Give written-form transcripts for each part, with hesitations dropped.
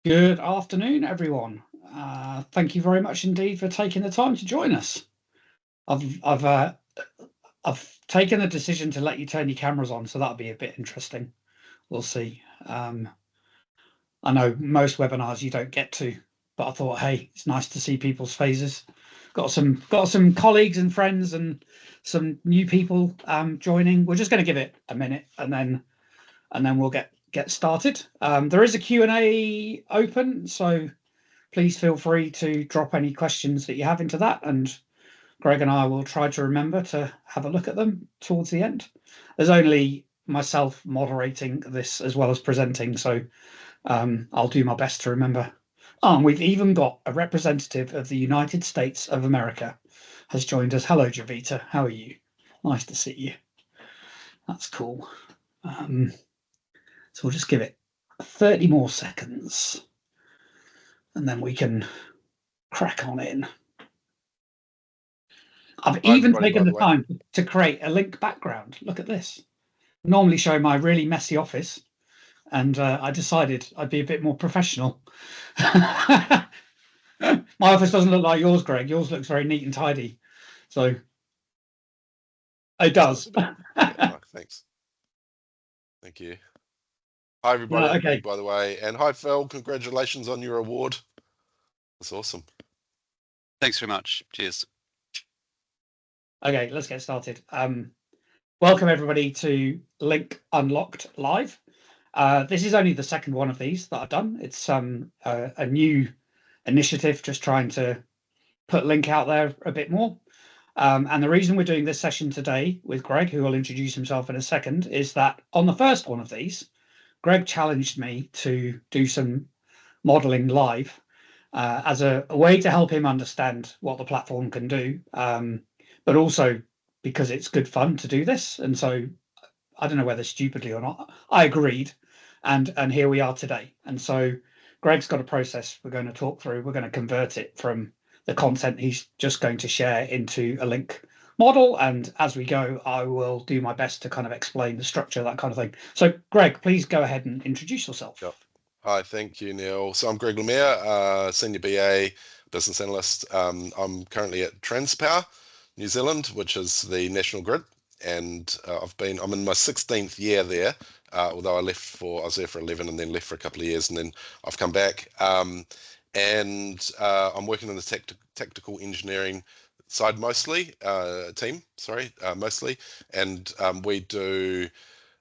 Good afternoon, everyone. Thank you very much indeed for taking the time to join us. I've taken the decision to let you turn your cameras on, so that'll be a bit interesting. We'll see. I know most webinars you don't get to, but I thought, hey, it's nice to see people's faces. Got some colleagues and friends and some new people joining. We're just going to give it a minute and then we'll get started. There is a Q&A open, so please feel free to drop any questions that you have into that, and Greg and I will try to remember to have a look at them towards the end. There's only myself moderating this as well as presenting, so I'll do my best to remember. Oh, and we've even got a representative of the United States of America has joined us. Hello, Javita. How are you? Nice to see you. That's cool. So we'll just give it 30 more seconds and then we can crack on in. I've even taken the time to create a LINQ background. Look at this. Normally show my really messy office, and I decided I'd be a bit more professional. My office doesn't look like yours, Greg. Yours looks very neat and tidy. So it does. Oh, thanks. Thank you. Hi, everybody, okay. By the way. And hi, Phil. Congratulations on your award. That's awesome. Thanks very much. Cheers. Okay, let's get started. Welcome, everybody, to LINQ Unlocked Live. This is only the second one of these that I've done. It's a new initiative, just trying to put LINQ out there a bit more. And the reason we're doing this session today with Greg, who will introduce himself in a second, is that on the first one of these, Greg challenged me to do some modeling live as a way to help him understand what the platform can do, but also because it's good fun to do this. And so I don't know whether stupidly or not, I agreed. And here we are today. And so Greg's got a process we're going to talk through. We're going to convert it from the content he's just going to share into a LINQ model. And as we go, I will do my best to kind of explain the structure, that kind of thing. So Greg, please go ahead and introduce yourself. Yep. Hi, thank you, Neil. So I'm Greg Lemaire, Senior BA, Business Analyst. I'm currently at Transpower, New Zealand, which is the national grid. And I'm in my 16th year there, although I was there for 11 and then left for a couple of years and then I've come back. And I'm working in the tactical engineering side mostly. And we do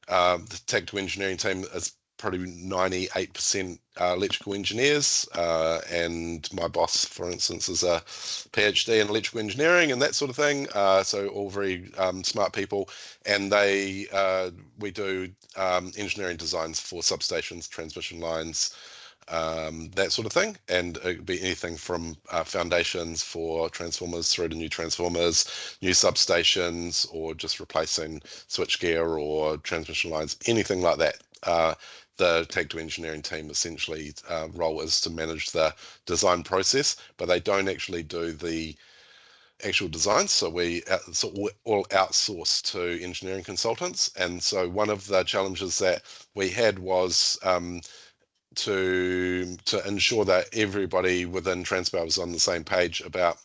the tactical engineering team is probably 98% electrical engineers, and my boss, for instance, is a PhD in electrical engineering and that sort of thing. So all very smart people, and we do engineering designs for substations, transmission lines, that sort of thing, and it could be anything from foundations for transformers through to new transformers, new substations, or just replacing switchgear or transmission lines, anything like that. The tactical engineering team essentially role is to manage the design process, but they don't actually do the actual designs, so we all outsource to engineering consultants. And so one of the challenges that we had was to ensure that everybody within Transpower was on the same page about,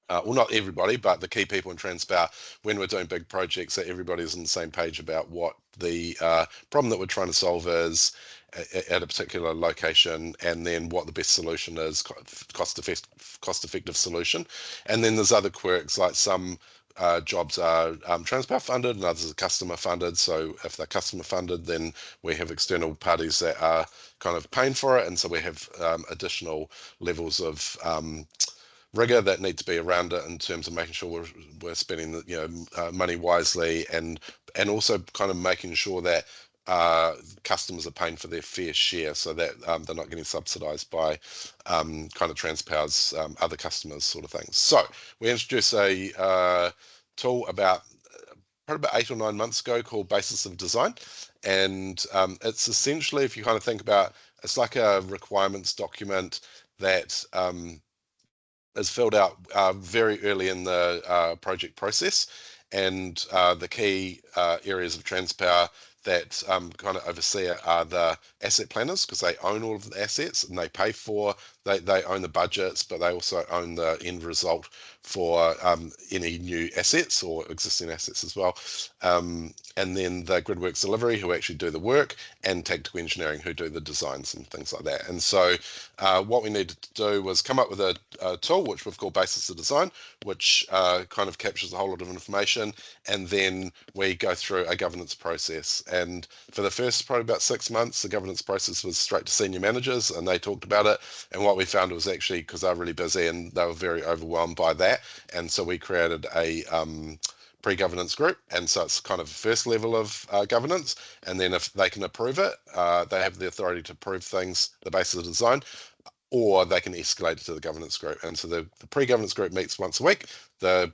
well, not everybody, but the key people in Transpower, when we're doing big projects, that everybody's on the same page about what the problem that we're trying to solve is at a particular location, and then what the best solution is, cost-effective solution. And then there's other quirks, like some jobs are Transpower funded and others are customer funded. So if they're customer funded, then we have external parties that are kind of paying for it, and so we have additional levels of rigor that need to be around it in terms of making sure we're spending the money wisely, and also kind of making sure that customers are paying for their fair share, so that they're not getting subsidized by kind of Transpower's other customers, sort of things. So we introduced a tool probably about 8 or 9 months ago called Basis of Design, and it's essentially, if you kind of think about, it's like a requirements document that is filled out very early in the project process, and the key areas of Transpower that kind of oversee it are the asset planners, because they own all of the assets and they pay for, they own the budgets, but they also own the end result for any new assets or existing assets as well. And then the GridWorks delivery, who actually do the work, and tactical engineering, who do the designs and things like that. And so what we needed to do was come up with a tool, which we've called Basis of Design, which kind of captures a whole lot of information, and then we go through a governance process. And for the first probably about 6 months, the governance process was straight to senior managers, and they talked about it. And what we found was actually, because they were really busy and they were very overwhelmed by that, and so we created a pre-governance group, and so it's kind of first level of governance, and then if they can approve it, they have the authority to approve things, the basis of design, or they can escalate it to the governance group. And so the pre-governance group meets once a week. The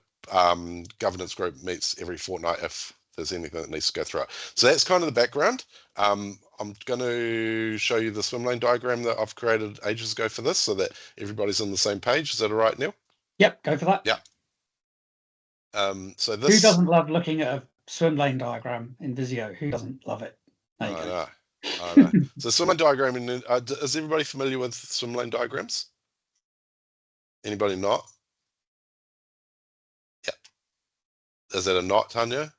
governance group meets every fortnight if there's anything that needs to go through it. So that's kind of the background. I'm going to show you the swim lane diagram that I've created ages ago for this, so that everybody's on the same page. Is that all right, Neil? Yep, go for that. Yeah. So this. Who doesn't love looking at a swim lane diagram in Visio? Who doesn't love it? There you go. I know. So swim lane diagram, is everybody familiar with swim lane diagrams? Anybody not? Yeah. Is it a not, Tanya?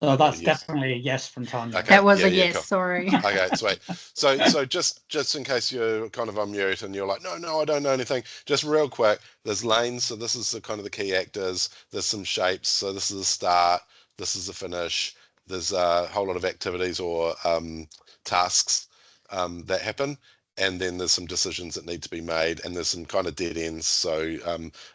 Oh, that's definitely a yes from Tanya. Okay. That was a yes, yes, cool. sorry. Okay, sweet. So just in case you're kind of on mute and you're like, no, I don't know anything, just real quick, there's lanes, so this is the kind of the key actors, there's some shapes, so this is the start, this is the finish, there's a whole lot of activities or tasks that happen, and then there's some decisions that need to be made, and there's some kind of dead ends, so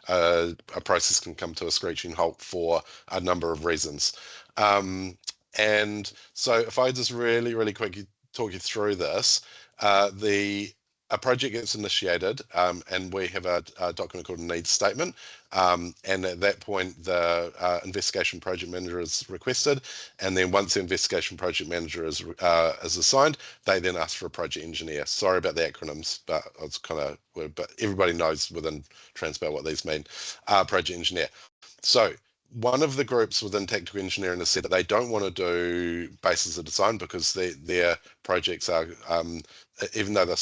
a process can come to a screeching halt for a number of reasons. And so if I just really quickly talk you through this, a project gets initiated, and we have a document called a needs statement, and at that point the investigation project manager is requested, and then once the investigation project manager is assigned, they then ask for a project engineer. Sorry about the acronyms, but it's kind of weird, but everybody knows within Transpower what these mean. Project engineer. So one of the groups within tactical engineering has said that they don't want to do basis of design because their projects are, even though they're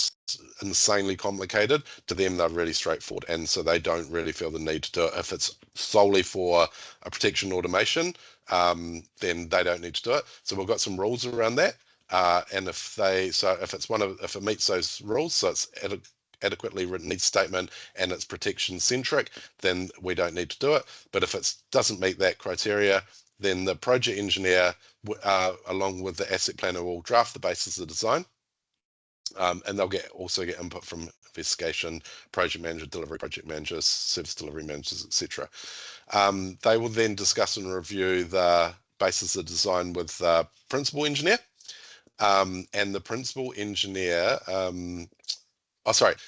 insanely complicated, to them they're really straightforward, and so they don't really feel the need to do it. If it's solely for a protection automation, then they don't need to do it. So we've got some rules around that, and if it meets those rules, so it's adequately written needs statement and it's protection centric, then we don't need to do it. But if it doesn't meet that criteria, then the project engineer, along with the asset planner, will draft the basis of design, and they'll also get input from investigation project manager, delivery project managers, service delivery managers, etc. They will then discuss and review the basis of design with the principal engineer, and the principal engineer.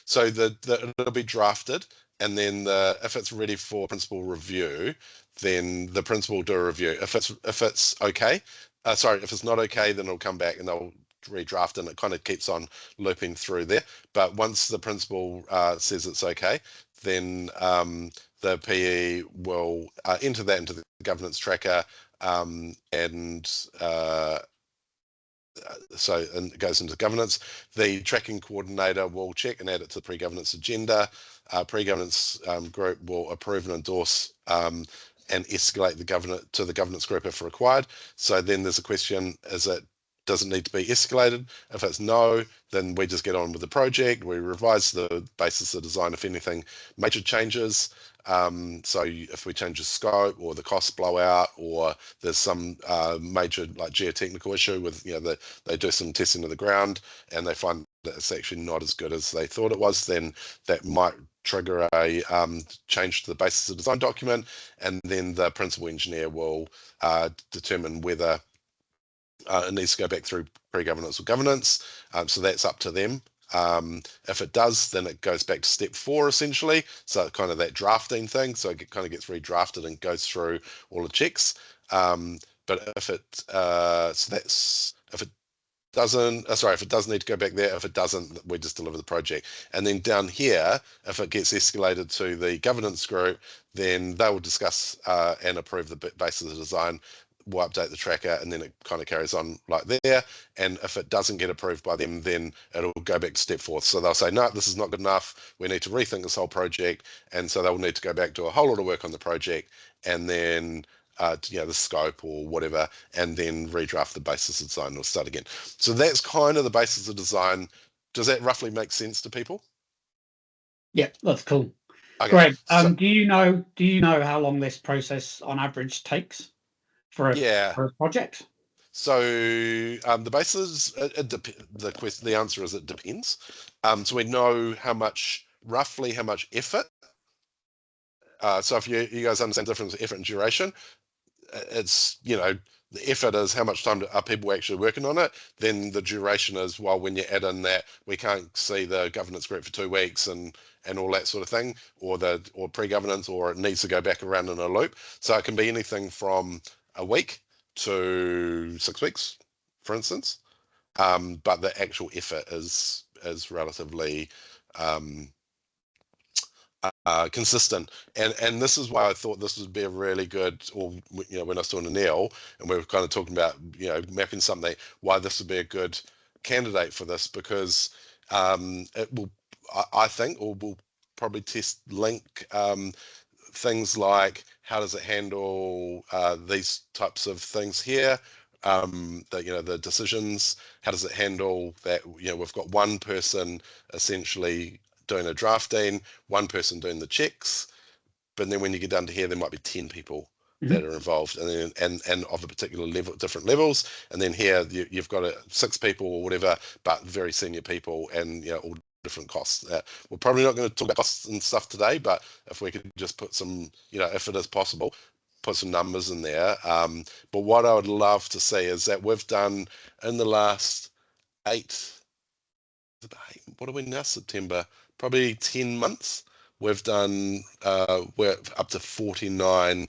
So it'll be drafted, and then if it's ready for principal review, then the principal will do a review. If it's okay, if it's not okay, then it'll come back and they'll redraft, and it kind of keeps on looping through there. But once the principal says it's okay, then the PE will enter that into the governance tracker, and it goes into governance. The tracking coordinator will check and add it to the pre-governance agenda. Pre-governance group will approve and endorse and escalate to the governance group if required. So then there's a question: does it need to be escalated? If it's no, then we just get on with the project. We revise the basis of design if anything major changes. So if we change the scope or the costs blow out, or there's some major like geotechnical issue with, they do some testing of the ground and they find that it's actually not as good as they thought it was, then that might trigger a change to the basis of design document, and then the principal engineer will determine whether it needs to go back through pre-governance or governance. So that's up to them. If it does, then it goes back to step 4 essentially. So kind of that drafting thing. So it kind of gets redrafted and goes through all the checks. But if it does need to go back there. If it doesn't, we just deliver the project. And then down here, if it gets escalated to the governance group, then they will discuss and approve the basis of design. we'll update the tracker, and then it kind of carries on like there. And if it doesn't get approved by them, then it'll go back to step 4. So they'll say, no, this is not good enough. We need to rethink this whole project. And so they'll need to go back to a whole lot of work on the project, and then the scope or whatever, and then redraft the basis of design or start again. So that's kind of the basis of design. Does that roughly make sense to people? Yeah, that's cool. Okay. Greg, do you know how long this process on average takes for a project? So the basis, the answer is it depends. So we know roughly how much effort. So if you guys understand the difference in effort and duration, it's, the effort is how much time are people actually working on it. Then the duration is, well, when you add in that we can't see the governance group for 2 weeks and all that sort of thing, or pre-governance, or it needs to go back around in a loop. So it can be anything from a week to 6 weeks, for instance. But the actual effort is relatively consistent, and this is why I thought this would be a really good, or when I was talking to Neil and we were kind of talking about mapping something, why this would be a good candidate for this, because it will, I think, or will probably test LINQ things like how does it handle these types of things here, the decisions, how does it handle that we've got one person essentially doing a drafting, one person doing the checks, but then when you get down to here, there might be 10 people that are involved, and then and of a particular level, different levels, and then here you've got 6 people or whatever, but very senior people, and all different costs. We're probably not going to talk about costs and stuff today, but if we could just put some, if it is possible, put some numbers in there. But what I would love to see is that we've done in the last 8, what are we now, September, probably 10 months, we've done, we're up to 49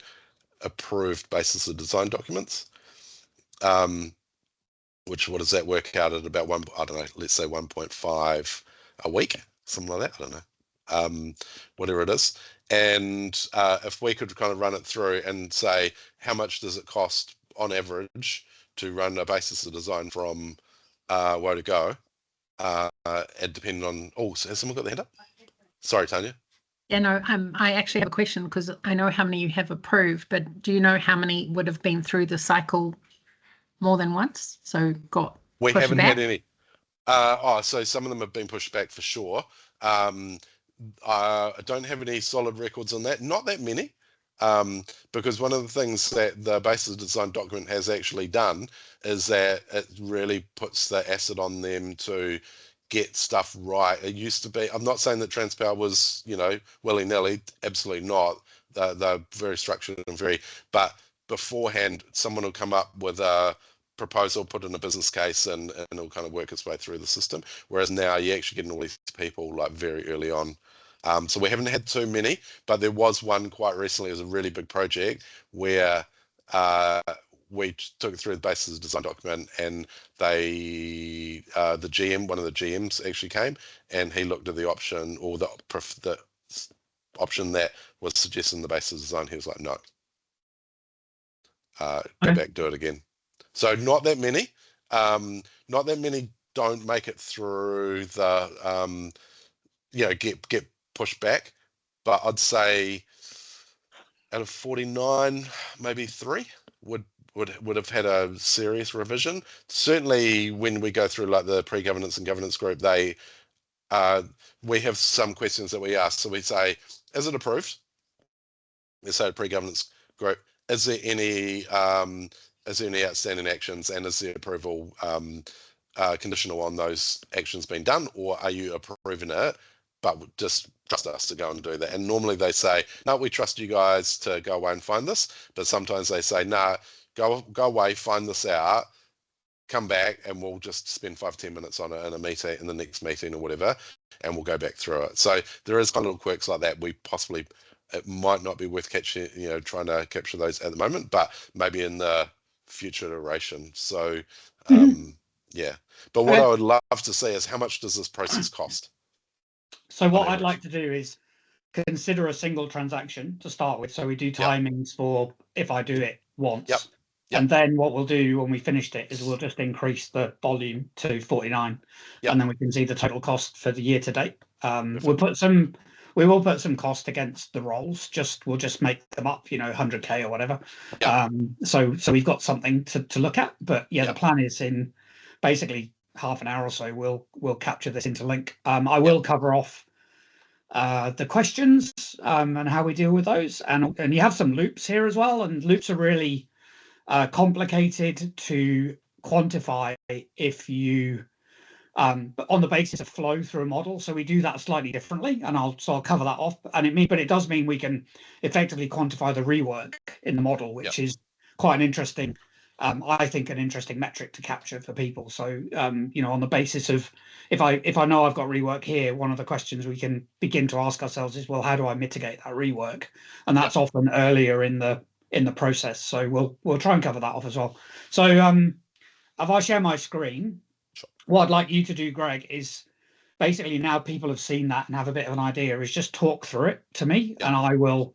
approved basis of design documents, which, what does that work out at? About I don't know, let's say 1.5 a week, something like that, I don't know, whatever it is. And if we could kind of run it through and say, how much does it cost on average to run a basis of design from where to go, and depending on, has someone got their hand up? Sorry, Tanya. Yeah, no, I actually have a question, because I know how many you have approved, but do you know how many would have been through the cycle more than once? So we haven't had any. So some of them have been pushed back for sure. I don't have any solid records on that. Not that many, because one of the things that the basis of design document has actually done is that it really puts the asset on them to get stuff right. It used to be, I'm not saying that Transpower was, willy-nilly, absolutely not. They're very structured and but beforehand, someone will come up with a proposal, put in a business case, and it'll kind of work its way through the system. Whereas now you're actually getting all these people like very early on. So we haven't had too many, but there was one quite recently. It was a really big project where we took it through the basis of design document, and the GM, one of the GMs actually came, and he looked at the option, or the option that was suggesting the basis of design. He was like, no, go back, do it again. So not that many. Not that many don't make it through the get pushed back, but I'd say out of 49, maybe 3 would have had a serious revision. Certainly when we go through like the pre-governance and governance group, we have some questions that we ask. So we say, is it approved? Let's say a pre-governance group, is there any outstanding actions, and is the approval conditional on those actions being done, or are you approving it but just trust us to go and do that? And normally they say, no, we trust you guys to go away and find this. But sometimes they say, nah, go away, find this out, come back, and we'll just spend 5-10 minutes on it in a meeting, in the next meeting or whatever, and we'll go back through it. So there is kind of little quirks like that. It might not be worth catching, trying to capture those at the moment, but maybe in the future iteration. So yeah. But what I would love to see is, how much does this process cost? So what I'd like to do is consider a single transaction to start with. So we do timings for if I do it once. Yep. Yep. And then what we'll do when we finished it is we'll just increase the volume to 49, Yep. and then we can see the total cost for the year to date. Perfect. We will put some cost against the roles. We'll just make them up, 100K or whatever. Yep. So we've got something to look at. But yeah, Yep. the plan is in basically half an hour or so we'll capture this into LINQ. I will cover off the questions and how we deal with those, and you have some loops here as well, and loops are really complicated to quantify if you on the basis of flow through a model. So we do that slightly differently, and I'll cover that off. And it does mean we can effectively quantify the rework in the model, which is quite an interesting, I think, an interesting metric to capture for people. So on the basis of if I know I've got rework here, one of the questions we can begin to ask ourselves is, well, how do I mitigate that rework? And that's often earlier in the process. So we'll try and cover that off as well. So if I share my screen, what I'd like you to do, Greg, is basically, now people have seen that and have a bit of an idea, is just talk through it to me, and I will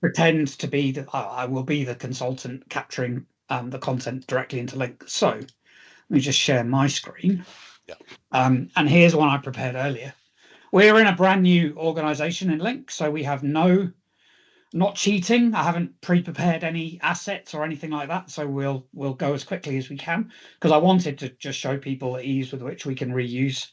pretend to be I will be the consultant capturing the content directly into LINQ. So let me just share my screen. And here's one I prepared earlier. We're in a brand new organization in LINQ, so we have not cheating. I haven't pre-prepared any assets or anything like that, so we'll go as quickly as we can, because I wanted to just show people the ease with which we can reuse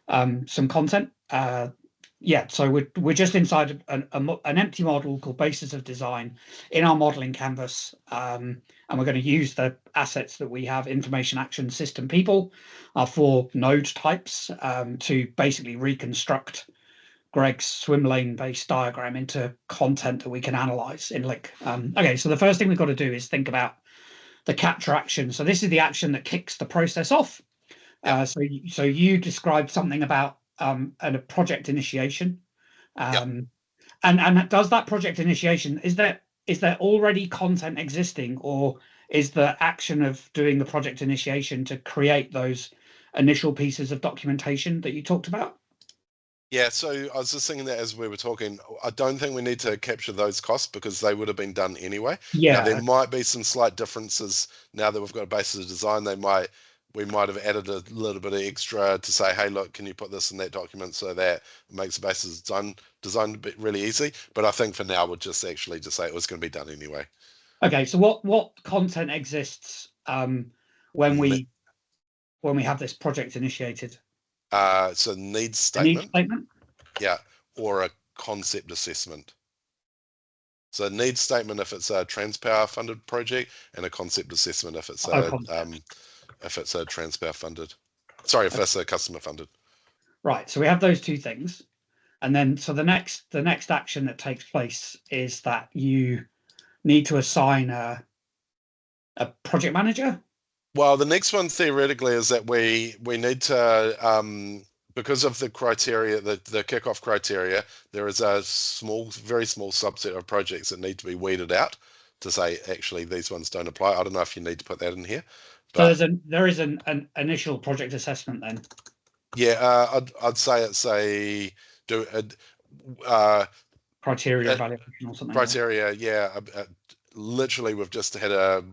some content. So we're just inside an empty model called basis of design in our modeling canvas, and we're going to use the assets that we have: information, action, system, people, our 4 node types, to basically reconstruct Greg's swim lane based diagram into content that we can analyze in LINQ. Okay, so the first thing we've got to do is think about the capture action. So this is the action that kicks the process off. So you described something about a project initiation. And does that project initiation, is there already content existing, or is the action of doing the project initiation to create those initial pieces of documentation that you talked about? Yeah, so I was just thinking that as we were talking, I don't think we need to capture those costs because they would have been done anyway. Yeah. Now, there might be some slight differences now that we've got a basis of design. We might have added a little bit of extra to say, hey, look, can you put this in that document, so that it makes the basis of design a bit really easy. But I think for now, we'll just say it was going to be done anyway. Okay, so what content exists when we have this project initiated? So needs statement. A needs statement? Yeah, or a concept assessment. So needs statement if it's a Transpower funded project, and a concept assessment if it's a Transpower funded. Sorry, if it's a customer funded. Right. So we have those 2 things, and then so the next action that takes place is that you need to assign a project manager. Well, the next one theoretically is that we need to, because of the criteria, the kickoff criteria, there is a very small subset of projects that need to be weeded out to say, actually, these ones don't apply. I don't know if you need to put that in here. But so there is an initial project assessment then. Yeah, I'd say it's criteria evaluation or something. Criteria, yeah. Literally, we've just had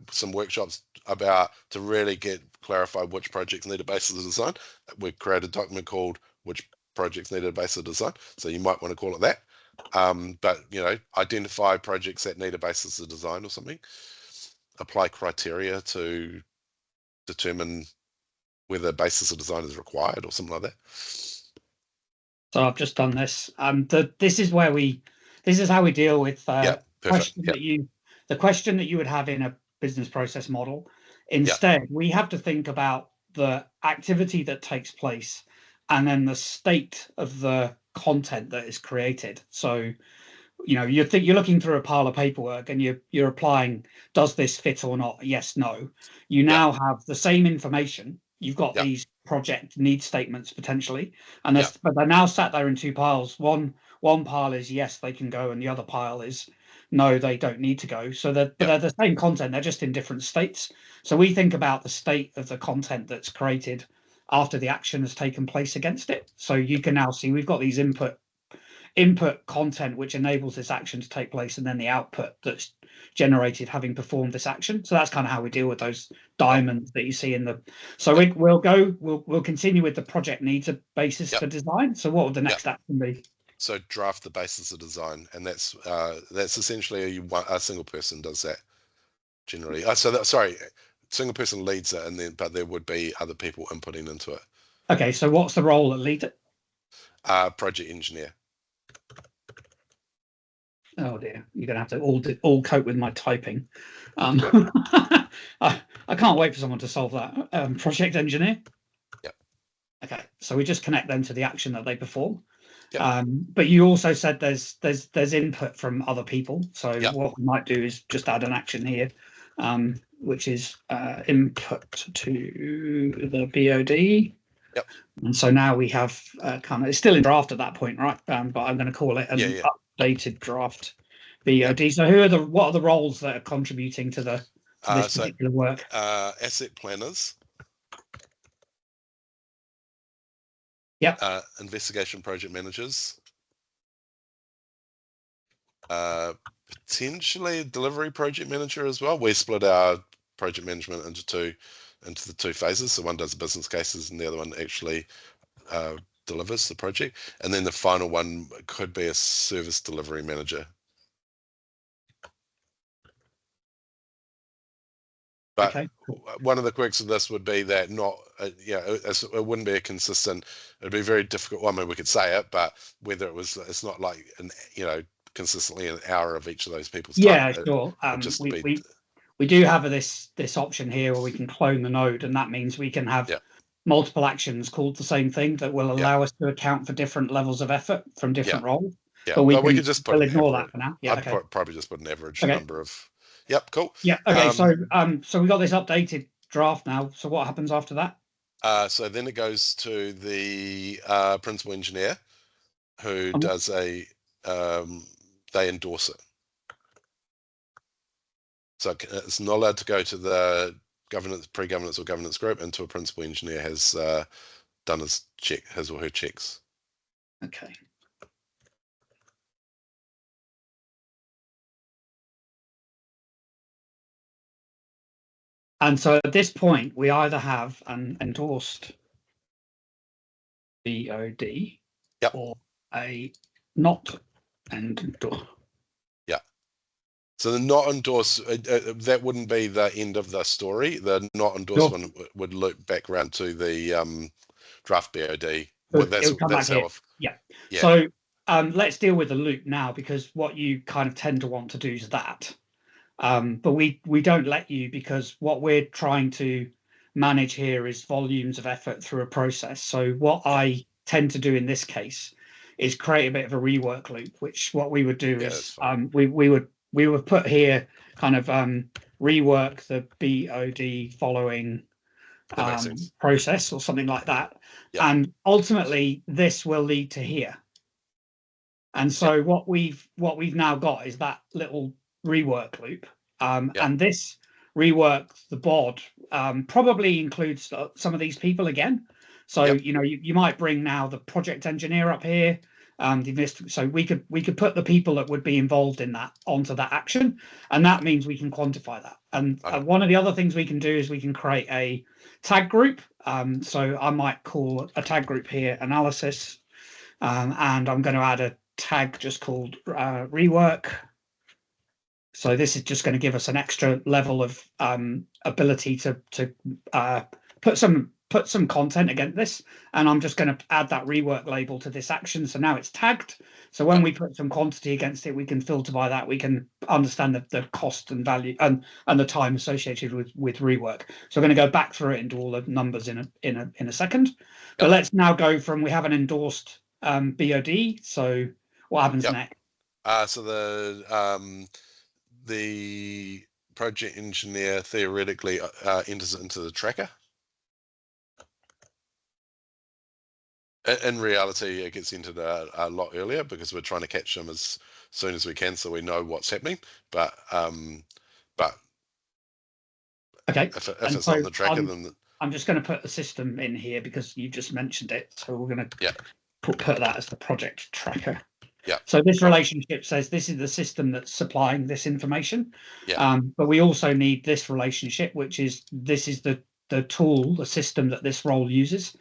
some workshops to really clarify which projects need a basis of design. We've created a document called "Which Projects Need a Basis of Design," so you might want to call it that. But identify projects that need a basis of design or something. Apply criteria to determine whether a basis of design is required or something like that. So I've just done this. This is how we deal with the question that you would have in a business process model. Instead, we have to think about the activity that takes place and then the state of the content that is created. So, you're looking through a pile of paperwork and you're applying, does this fit or not? Yes, no. You now have the same information. You've got these project need statements potentially, and but they're now sat there in 2 piles. One pile is yes, they can go, and the other pile is no, they don't need to go. So they're the same content, they're just in different states. So we think about the state of the content that's created after the action has taken place against it. So you can now see we've got these input content which enables this action to take place, and then the output that's generated having performed this action. So that's kind of how we deal with those diamonds that you see in the. So we'll continue with the project needs a basis for design. So what would the next action be? So draft the basis of design, and that's essentially a single person does that generally. Single person leads it, but there would be other people inputting into it. Okay, so what's the role that leads it? Project engineer. Oh dear, you're going to have to all cope with my typing. I can't wait for someone to solve that. Project engineer. Yep. Okay, so we just connect them to the action that they perform. Yep. But you also said there's input from other people. So Yep. what we might do is just add an action here, which is input to the BOD. Yep. And so now we have it's still in draft at that point, right? But I'm going to call it an updated draft BOD. Yep. So what are the roles that are contributing to this particular work? Asset planners. Yep. Investigation project managers. Potentially a delivery project manager as well. We split our project management into the two phases. So one does the business cases and the other one actually delivers the project. And then the final one could be a service delivery manager. But one of the quirks of this would be that it wouldn't be a consistent. It'd be very difficult. Well, I mean, we could say it, but whether it's not like consistently an hour of each of those people's time. Yeah, sure. We do have this option here where we can clone the node, and that means we can have multiple actions called the same thing that will allow us to account for different levels of effort from different roles. Yeah, but we could just put ignore that for now. Yeah, I'd probably just put an average number of. Yep, cool. Yeah, okay. So we got this updated draft now. So what happens after that? So then it goes to the principal engineer, who does they endorse it. So it's not allowed to go to the pre-governance or governance group until a principal engineer has done his or her checks. Okay. And so at this point, we either have an endorsed BOD or a not endorsed. Yeah. So the not endorsed, that wouldn't be the end of the story. The not endorsed one would loop back around to the draft BOD. Well, that's how. Yeah. So let's deal with the loop now, because what you kind of tend to want to do is that. But we don't let you, because what we're trying to manage here is volumes of effort through a process. So what I tend to do in this case is create a bit of a rework loop, which what we would do is we would put here kind of rework the BOD following process or something like that. Yep. And ultimately this will lead to here. And so what we've now got is that little rework loop, and this rework the bod probably includes some of these people again. So you might bring now the project engineer up here, so we could put the people that would be involved in that onto that action, and that means we can quantify that. And one of the other things we can do is we can create a tag group. So I might call a tag group here analysis, and I'm going to add a tag just called rework. So this is just going to give us an extra level of ability to put some content against this, and I'm just going to add that rework label to this action. So now it's tagged. So when we put some quantity against it, we can filter by that. We can understand the cost and value and the time associated with rework. So we're going to go back through it and do all the numbers in a second. But let's now go from, we have an endorsed BOD. So what happens next? So the project engineer theoretically enters it into the tracker. In reality, it gets entered a lot earlier, because we're trying to catch them as soon as we can, so we know what's happening. But okay, if it's not in the tracker, then I'm just going to put the system in here because you just mentioned it. So we're going to put that as the project tracker. Yeah. So this relationship says this is the system that's supplying this information. Yeah. But we also need this relationship, which is this is the tool, the system that this role uses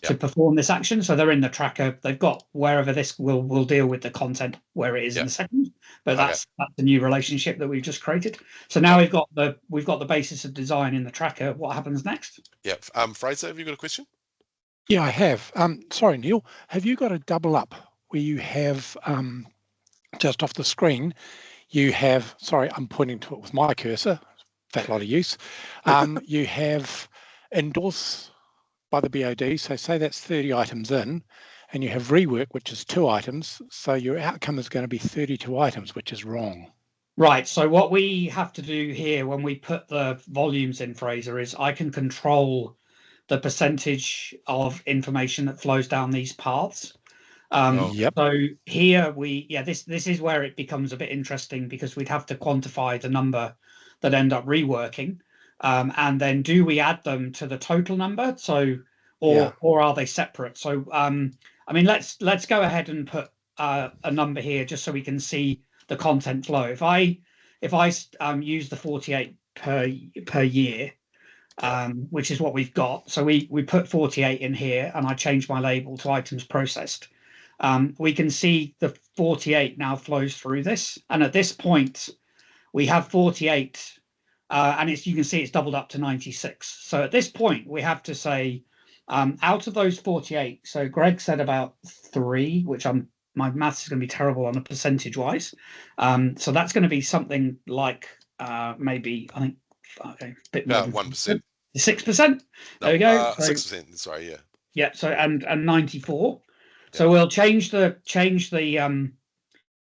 to perform this action. So they're in the tracker. They've got wherever this will deal with the content where it is in a second. But that's the new relationship that we've just created. So now we've got the basis of design in the tracker. What happens next? Yeah. Fraser, have you got a question? Yeah, I have. Sorry, Neil, have you got a double up where you have just off the screen, you have, sorry, I'm pointing to it with my cursor, fat lot of use. You have endorse by the BOD, so say that's 30 items in, and you have rework, which is 2 items, so your outcome is going to be 32 items, which is wrong. Right, so what we have to do here when we put the volumes in, Fraser, is I can control the percentage of information that flows down these paths. Yep. So here this is where it becomes a bit interesting, because we'd have to quantify the number that end up reworking, and then do we add them to the total number? So or are they separate? So I mean, let's go ahead and put a number here just so we can see the content flow. If I use the 48 per year, which is what we've got. So we put 48 in here, and I change my label to items processed. We can see the 48 now flows through this, and at this point we have 48, and you can see it's doubled up to 96. So at this point we have to say, out of those 48, so Greg said about 3, which my maths is going to be terrible on a percentage wise, so that's going to be something like maybe, I think, okay, a bit more, 1%. 6%. There we go. 6%. Sorry, yeah. Yeah. So and 94. So we'll change the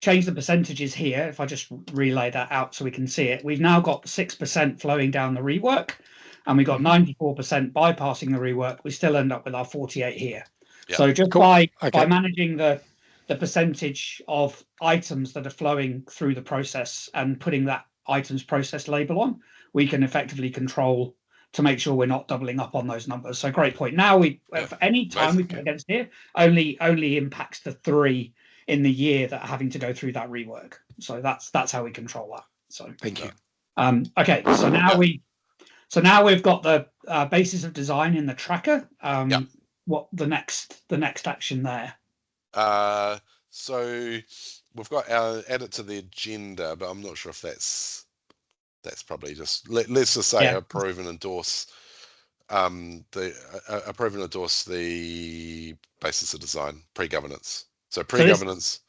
percentages here. If I just relay that out so we can see it, we've now got 6% flowing down the rework, and we've got 94% bypassing the rework. We still end up with our 48 here. Yeah. So just by managing the percentage of items that are flowing through the process and putting that items process label on, we can effectively control to make sure we're not doubling up on those numbers. So great point. Now for any time we put against here, only impacts the 3 in the year that are having to go through that rework. So that's how we control that. So thank you. Okay, so now we've got the basis of design in the tracker. What the next action there? So we've got add it to the agenda, but I'm not sure if that's probably just let's just say approve and endorse approve and endorse the basis of design pre-governance. So pre-governance.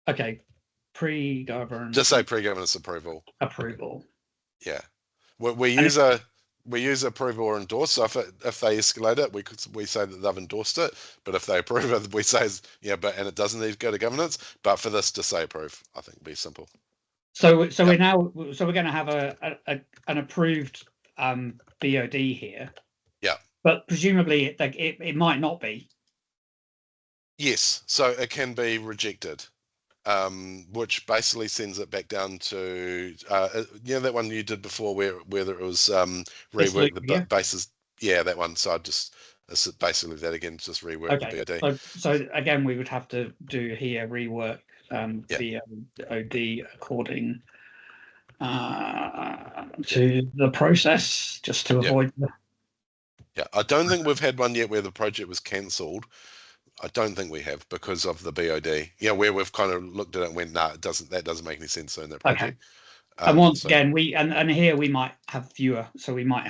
Okay, pre-governance. Just say pre-governance approval. Yeah, we use approval or endorse. So if they escalate it, we say that they've endorsed it. But if they approve it, we say but and it doesn't need to go to governance. But for this to say approve, I think it'd be simple. So we're going to have an approved BOD here. Yeah. But presumably it might not be. Yes. So it can be rejected, which basically sends it back down to that one you did before whether it was rework the basis. Yeah, that one. So it's basically that again, just rework the BOD. So again, we would have to do here rework BOD according to the process, just to avoid I don't think we've had one yet where the project was cancelled. I don't think we have, because of the BOD. Where we've kind of looked at it and went, that doesn't make any sense in that project. Okay. And once again, and here we might have fewer, so we might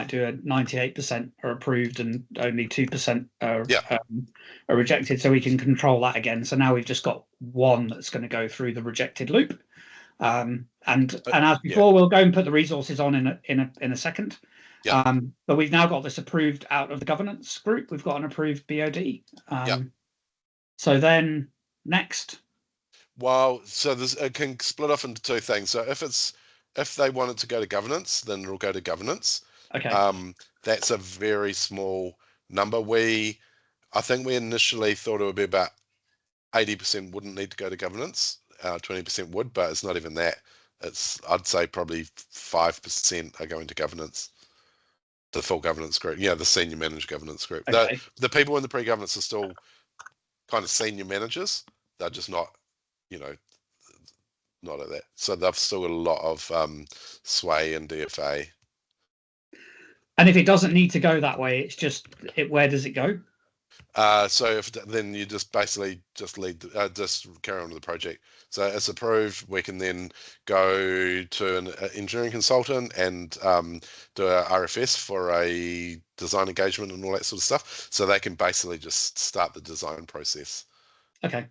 do a 98% are approved and only 2% are rejected, so we can control that again. So now we've just got one that's going to go through the rejected loop, and as before, we'll go and put the resources on in a second. But we've now got this approved out of the governance group. We've got an approved BOD. So then next. Well, so it can split off into 2 things. So if they want it to go to governance, then it'll go to governance. Okay. That's a very small number. I think we initially thought it would be about 80% wouldn't need to go to governance, 20% would, but it's not even that. I'd say probably 5% are going to governance, the full governance group. The senior manager governance group. Okay. The people in the pre-governance are still kind of senior managers, They're just not, not at that. So they've still got a lot of sway in DFA. And if it doesn't need to go that way, it's just where does it go? So then you just basically just carry on with the project. So it's approved. We can then go to an engineering consultant and do a RFS for a design engagement and all that sort of stuff. So they can basically just start the design process. Okay.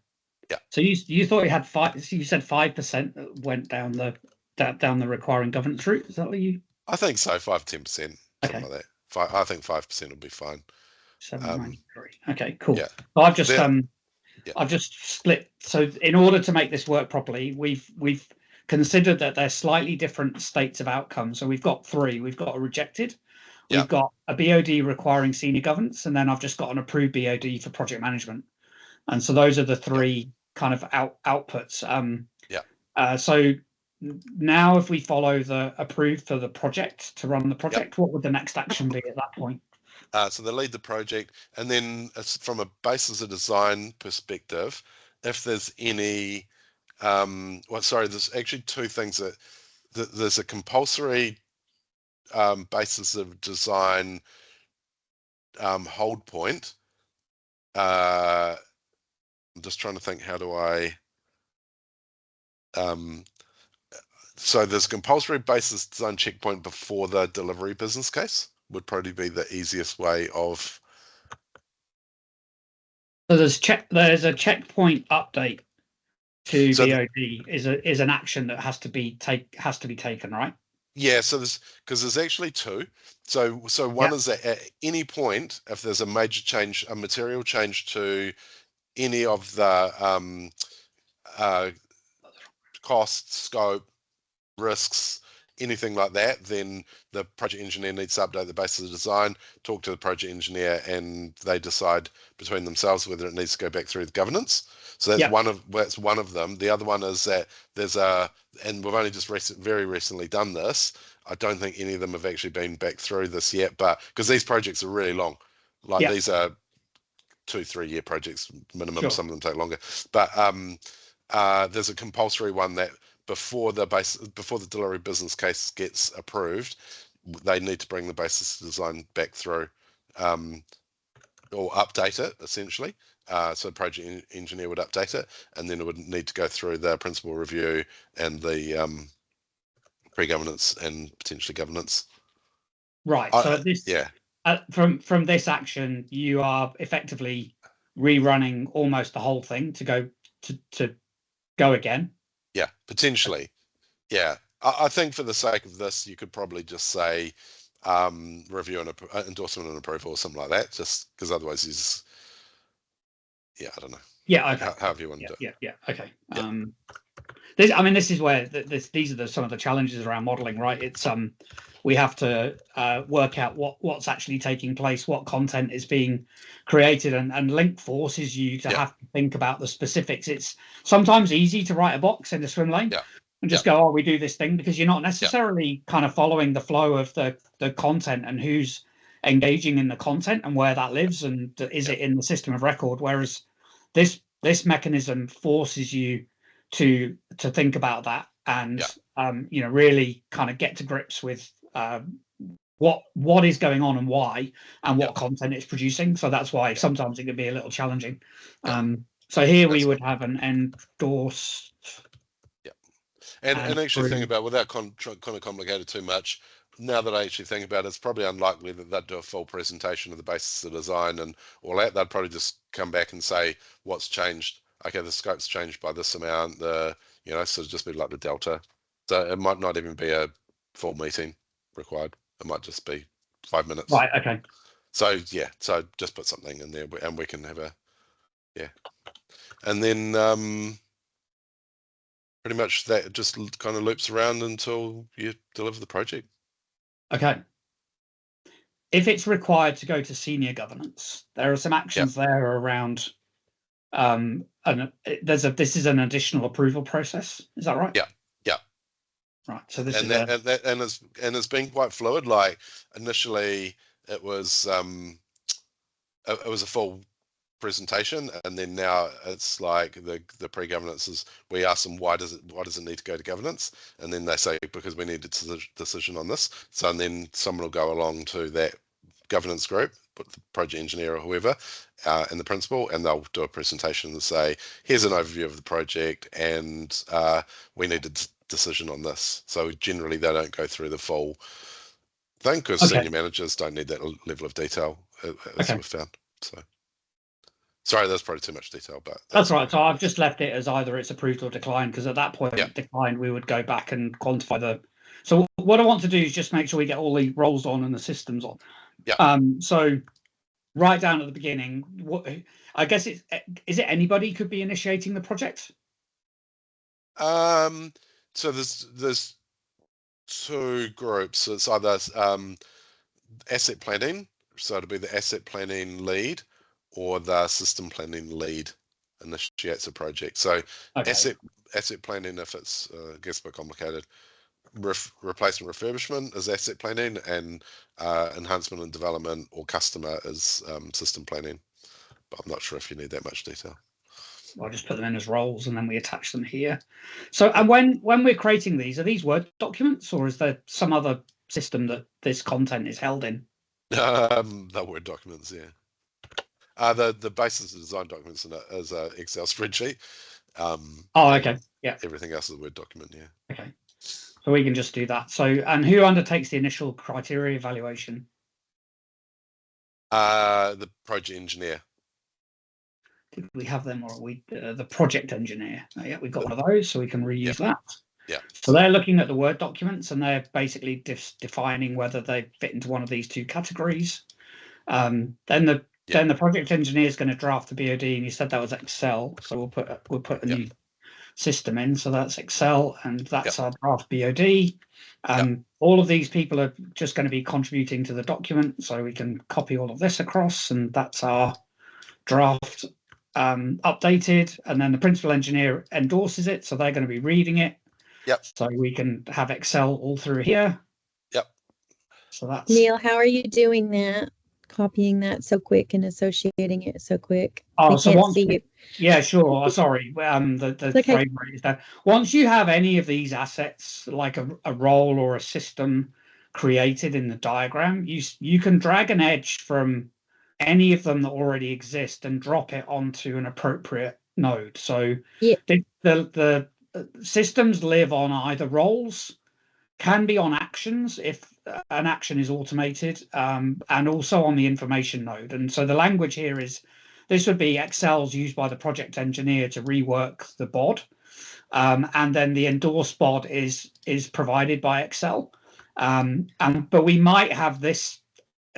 Yeah. So you thought you had 5? You said 5% went down the requiring governance route. Is that what you? I think so. 5-10%, something Okay. like that. I think 5% will be fine. 793. Okay, cool. Yeah. So I've just Yeah. I've just split. So in order to make this work properly, we've considered that they're slightly different states of outcome. So we've got 3. We've got a rejected, Yeah. we've got a BOD requiring senior governance, and then I've just got an approved BOD for project management. And so those are the 3 kind of outputs. So now if we follow the approved for the project to run the project, what would the next action be at that point? So they lead the project, and then from a basis of design perspective, if there's any, there's actually 2 things that there's a compulsory basis of design hold point. I'm just trying to think, how do I? So there's a compulsory basis design checkpoint before the delivery business case. Would probably be the easiest way of. So there's a checkpoint update to BOD is an action that has to be taken, right? Yeah, so there's actually 2. So one is that at any point, if there's a major change, a material change to any of the cost, scope, risks, anything like that, then the project engineer needs to update the basis of design, talk to the project engineer, and they decide between themselves whether it needs to go back through the governance. So that's one of them. The other one is that and we've only just very recently done this. I don't think any of them have actually been back through this yet, but because these projects are really long, these are 2-3 year projects minimum. Sure. Some of them take longer, but there's a compulsory one that before the delivery business case gets approved, they need to bring the basis design back through, or update it essentially. So the project engineer would update it, and then it would need to go through the principal review and the pre-governance and potentially governance. Right. So from this action, you are effectively rerunning almost the whole thing to go again. Yeah, potentially. Yeah, I think for the sake of this, you could probably just say review and endorsement and approval or something like that, just because otherwise I don't know. Yeah, okay. However you want to do it. Yeah, okay. Yeah. This is where these are some of the challenges around modeling, right? It's we have to work out what's actually taking place, what content is being created, and LINQ forces you to have to think about the specifics. It's sometimes easy to write a box in the swim lane and just go, we do this thing, because you're not necessarily kind of following the flow of the content and who's engaging in the content and where that lives, and is it in the system of record. Whereas this mechanism forces you to think about that and really kind of get to grips with what is going on and why, and what content it's producing. So that's why sometimes it can be a little challenging. So here we would have an endorse. And actually think about, without kind of complicated too much, now that I actually think about it, it's probably unlikely that they'd do a full presentation of the basis of design and all that. They'd probably just come back and say what's changed. Okay, the scope's changed by this amount. So it'd just be like the delta. So it might not even be a full meeting required. It might just be 5 minutes. Right. Okay. So so just put something in there, and we can have and then pretty much that just kind of loops around until you deliver the project. Okay. If it's required to go to senior governance, there are some actions there around. And this is an additional approval process. Is that right? Yeah. Right. So this it's been quite fluid. Like initially, it was a full presentation, and then now it's like the pre-governance is, we ask them why does it need to go to governance, and then they say because we need a decision on this. So and then someone will go along to that governance group, put the project engineer or whoever, and the principal, and they'll do a presentation and say, here's an overview of the project, and we need a decision on this. So generally they don't go through the full thing, because senior managers don't need that level of detail, as we've found. So sorry, that's probably too much detail, but that's right. So I've just left it as either it's approved or declined, because at that point, declined, we would go back and quantify the. So what I want to do is just make sure we get all the roles on and the systems on. Yeah. So right down at the beginning, what I guess is it anybody could be initiating the project? So there's two groups. It's either asset planning, so it'll be the asset planning lead, or the system planning lead initiates a project. So asset planning, if it's I guess a bit complicated, replacement refurbishment is asset planning, and enhancement and development or customer is system planning. But I'm not sure if you need that much detail. I'll just put them in as roles and then we attach them here. So, and when we're creating these, are these Word documents, or is there some other system that this content is held in? The Word documents, yeah. The basis of design documents is a Excel spreadsheet. Yeah. Everything else is a Word document, yeah. Okay. So we can just do that. So, and who undertakes the initial criteria evaluation? The project engineer. Did we have them, or we the project engineer? Yeah, we've got one of those, so we can reuse that. Yeah. So they're looking at the Word documents, and they're basically defining whether they fit into one of these two categories. Then the project engineer is going to draft the BOD, and you said that was Excel, so we'll put a new system in. So that's Excel, and that's our draft BOD. All of these people are just going to be contributing to the document, so we can copy all of this across, and that's our draft updated. And then the principal engineer endorses it, so they're going to be reading it. So we can have Excel all through here. So that's Neil. How are you doing that? Copying that so quick and associating it so quick. Oh, I so can't once see you. Yeah, sure. Sorry. The frame rate is down. Once you have any of these assets, like a role or a system created in the diagram, you can drag an edge from any of them that already exist and drop it onto an appropriate node. So the systems live on either roles, can be on actions if an action is automated, and also on the information node. And so the language here is, this would be Excel's used by the project engineer to rework the BOD, and then the endorsed BOD is provided by Excel. But we might have this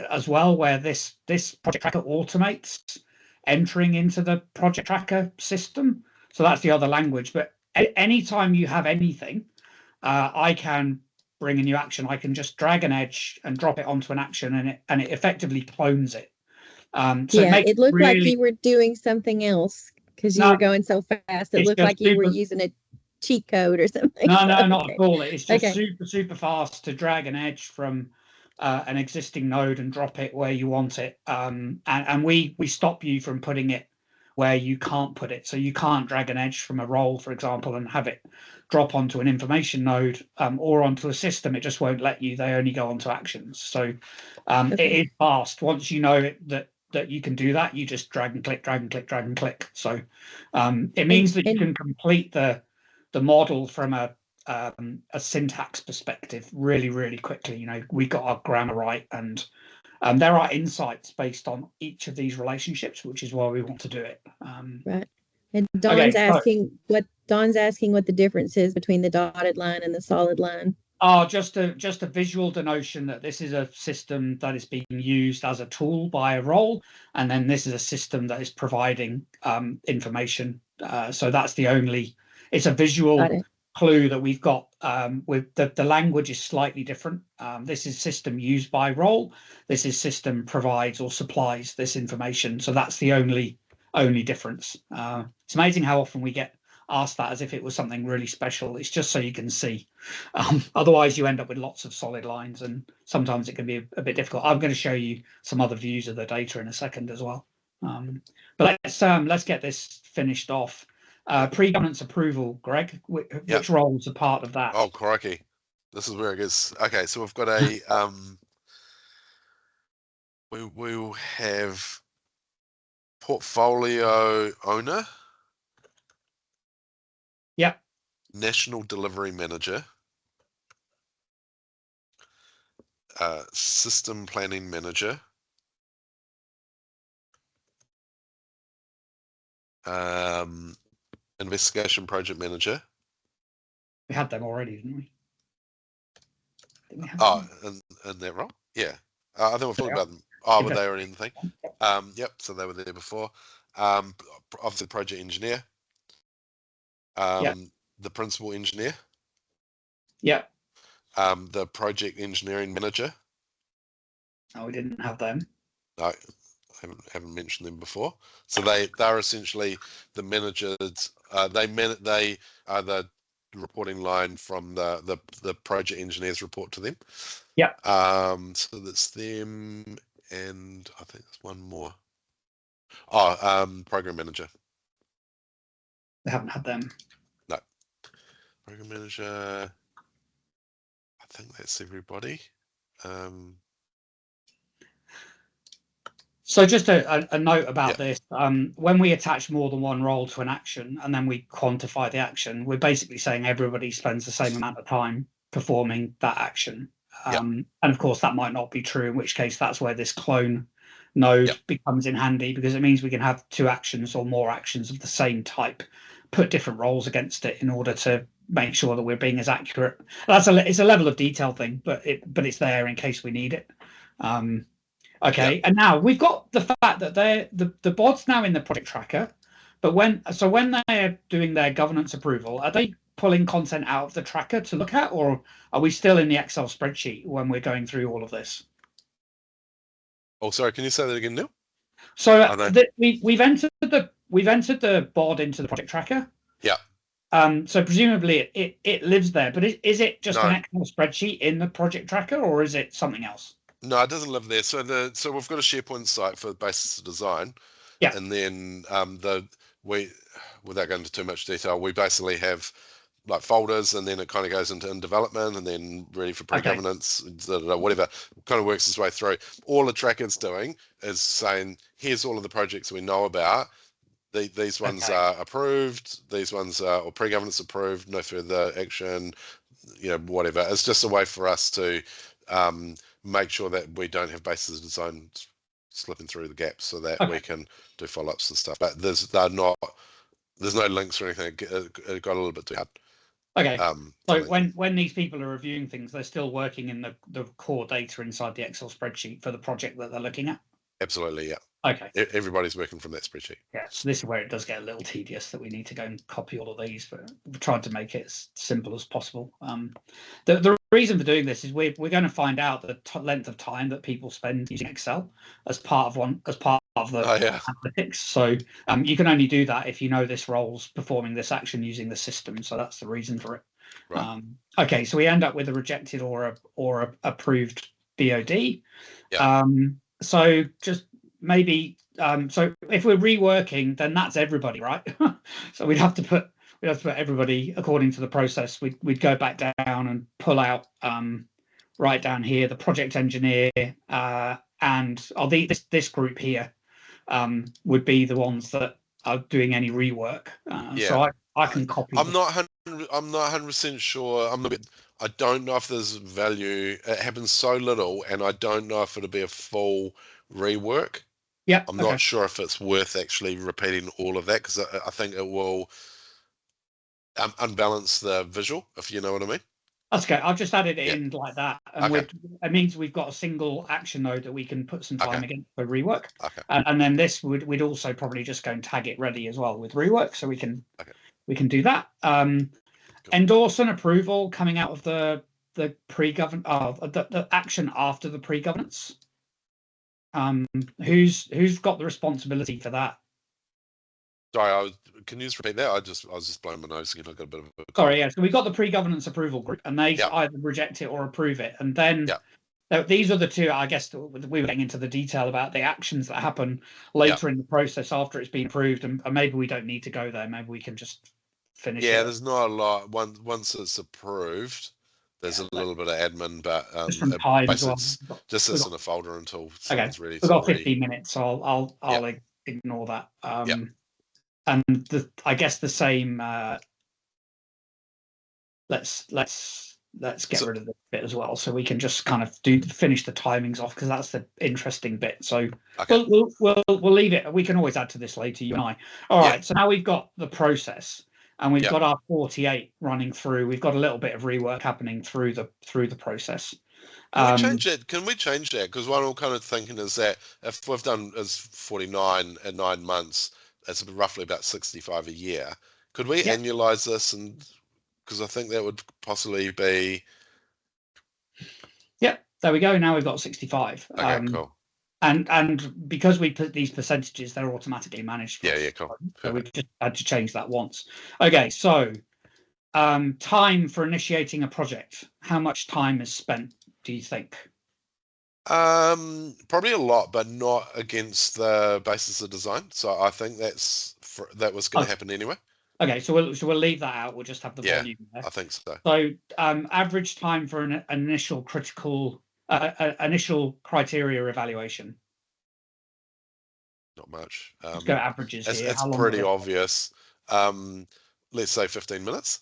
as well, where this project tracker automates entering into the project tracker system. So that's the other language. But anytime you have anything, I can bring a new action. I can just drag an edge and drop it onto an action, and it effectively clones it. It looked like you were doing something else because you were going so fast. It looked like you were using a cheat code or something. No, not at all. It's just super fast to drag an edge from an existing node and drop it where you want it. And we stop you from putting it where you can't put it. So you can't drag an edge from a role, for example, and have it drop onto an information node or onto a system. It just won't let you. They only go onto actions. So it is fast. Once you know that you can do that, you just drag and click, drag and click, drag and click. So it means that you can complete the model from a syntax perspective really, really quickly. You know, we got our grammar right, and there are insights based on each of these relationships, which is why we want to do it. Right. And Don's asking what the difference is between the dotted line and the solid line. Just a visual denotion that this is a system that is being used as a tool by a role, and then this is a system that is providing information. So that's the only. It's a visual clue that we've got. With the language is slightly different. This is system used by role. This is system provides or supplies this information. So that's the only difference. It's amazing how often we get asked that as if it was something really special. It's just so you can see. Otherwise, you end up with lots of solid lines, and sometimes it can be a bit difficult. I'm going to show you some other views of the data in a second as well. But let's get this finished off. Pre-governance approval, Greg, which roles are part of that? Oh, crikey. This is where it gets. Okay, so we've got a we will have portfolio owner. Yep. National delivery manager. System planning manager. Investigation project manager. We had them already, didn't we? In that role? Yeah. I think we've talked about them. Oh, were they already in the thing? Yep, so they were there before. Obviously, the project engineer. The principal engineer. Yep. The project engineering manager. Oh, we didn't have them. No, haven't mentioned them before. So they're essentially the managers. They are the reporting line from the project engineers report to them. Yeah. So that's them, and I think there's one more. Program manager. They haven't had them. No. Program manager. I think that's everybody. So just a note about this. When we attach more than one role to an action and then we quantify the action, we're basically saying everybody spends the same amount of time performing that action. And of course, that might not be true, in which case that's where this clone node becomes in handy, because it means we can have two actions or more actions of the same type, put different roles against it in order to make sure that we're being as accurate. It's a level of detail thing, but it's there in case we need it. Okay, and now we've got the fact that the bod's now in the project tracker, but when they're doing their governance approval, are they pulling content out of the tracker to look at, or are we still in the Excel spreadsheet when we're going through all of this? Oh, sorry, can you say that again, Neil? So we've entered the bod into the project tracker. Yeah. So presumably it lives there, but is it just an Excel spreadsheet in the project tracker, or is it something else? No, it doesn't live there. So we've got a SharePoint site for the basis of design. Yeah. And then without going into too much detail, we basically have like folders, and then it kind of goes into in development, and then ready for pre-governance, whatever. Kind of works its way through. All the tracker's doing is saying, here's all of the projects we know about. These ones are approved. These ones are or pre-governance approved. No further action. Whatever. It's just a way for us to make sure that we don't have basis of design slipping through the gaps, so that we can do follow-ups and stuff. But there's no links or anything. It got a little bit too hard. Okay. So when these people are reviewing things, they're still working in the core data inside the Excel spreadsheet for the project that they're looking at? Absolutely, yeah. Okay. Everybody's working from that spreadsheet. Yeah, so this is where it does get a little tedious that we need to go and copy all of these, but we've tried to make it as simple as possible. The reason for doing this is we're going to find out the length of time that people spend using Excel as part of the analytics. So you can only do that if you know this role's performing this action using the system. So that's the reason for it. Right. Okay, so we end up with a rejected or a approved BOD. Yeah. So just maybe so if we're reworking, then that's everybody, right? So we'd have to put everybody according to the process. We'd go back down and pull out right down here the project engineer and this group here would be the ones that are doing any rework. So I can copy. I'm not 100% sure. I don't know if there's value. It happens so little, and I don't know if it'll be a full rework. Yeah, I'm not sure if it's worth actually repeating all of that, because I think it will unbalance the visual, if you know what I mean. That's okay. I've just added it in like that, and it means we've got a single action node that we can put some time against for rework. And then this we'd also probably just go and tag it ready as well with rework, so we can do that. Endorse and approval coming out of the pre-govern the action after the pre-governance. Who's got the responsibility for that? Sorry, can you just repeat that? I was just blowing my nose again. I got a bit of a sorry. Yeah, so we got the pre-governance approval group, and they either reject it or approve it, and then These are the two, I guess, we were getting into the detail about the actions that happen later in the process after it's been approved, and maybe we don't need to go there. Maybe we can just finish it. Yeah, there's not a lot. Once it's approved, there's a little bit of admin, but just from time as well. just sits in a folder until someone's ready. We've got 15 minutes, so I'll ignore that. And I guess the same. Let's get rid of this bit as well, so we can just kind of finish the timings off, because that's the interesting bit. So we'll leave it. We can always add to this later, you and I. All right. So now we've got the process, and we've got our 48 running through. We've got a little bit of rework happening through the process. Can we change that? Can we change that? Because what I'm kind of thinking is that if we've done is 49 in 9 months, that's roughly about 65 a year. Could we annualize this? And because I think that would possibly be. Yeah, there we go. Now we've got 65. Okay, cool. And because we put these percentages, they're automatically managed. Yeah, cool. So we've just had to change that once. Okay, so time for initiating a project. How much time is spent, do you think? Probably a lot, but not against the basis of design. So I think that was going to happen anyway. Okay, so we'll leave that out. We'll just have the volume there. I think so. So average time for an initial criteria evaluation. Not much. Let's go averages here. It's pretty obvious. Let's say 15 minutes.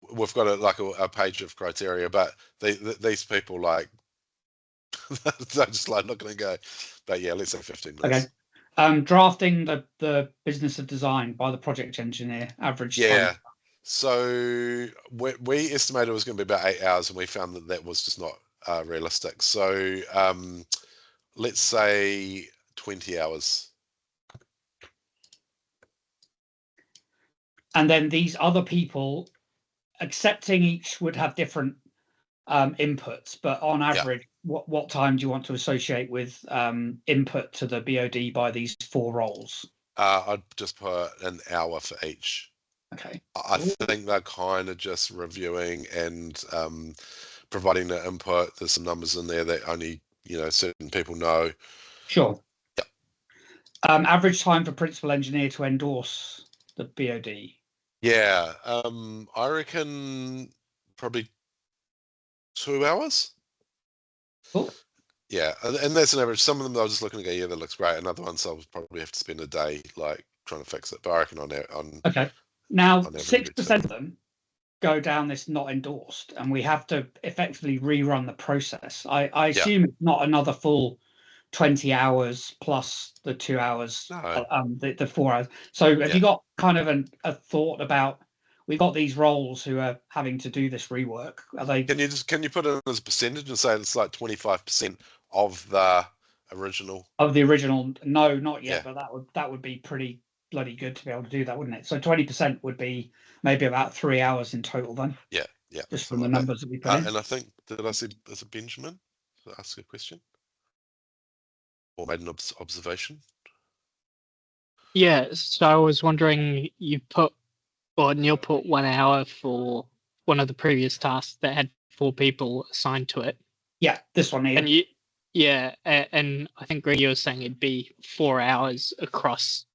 We've got a page of criteria, but these people they're just not going to go. But yeah, let's say 15 minutes. Okay. Drafting the business of design by the project engineer, average time. So we estimated it was going to be about 8 hours, and we found that was just not realistic. So let's say 20 hours. And then these other people, accepting each would have different inputs, but on average, what time do you want to associate with input to the BOD by these 4 roles? I'd just put an hour for each. Okay. I think they're kind of just reviewing and providing the input. There's some numbers in there that only certain people know. Sure. Yeah. Average time for principal engineer to endorse the BOD. Yeah, I reckon probably 2 hours. Cool. Yeah, and that's an average. Some of them I was just looking to go, yeah, that looks great. And other ones I'll probably have to spend a day trying to fix it. But I reckon on okay. Now 6% of them go down this not endorsed, and we have to effectively rerun the process. I assume it's not another full 20 hours plus the 2 hours, the 4 hours. So have you got kind of a thought about, we've got these roles who are having to do this rework? Are they? Can you put it as a percentage and say it's like 25% of the original? Of the original? No, not yet. But that would be pretty bloody good to be able to do that, wouldn't it? So 20% would be maybe about 3 hours in total then. Yeah. Just from the numbers that we put in. And I think, did I see, is it Benjamin to ask a question? Or made an observation? Yeah, so I was wondering, Neil put 1 hour for one of the previous tasks that had 4 people assigned to it. Yeah, this one here. And and I think Greg, you were saying it'd be 4 hours across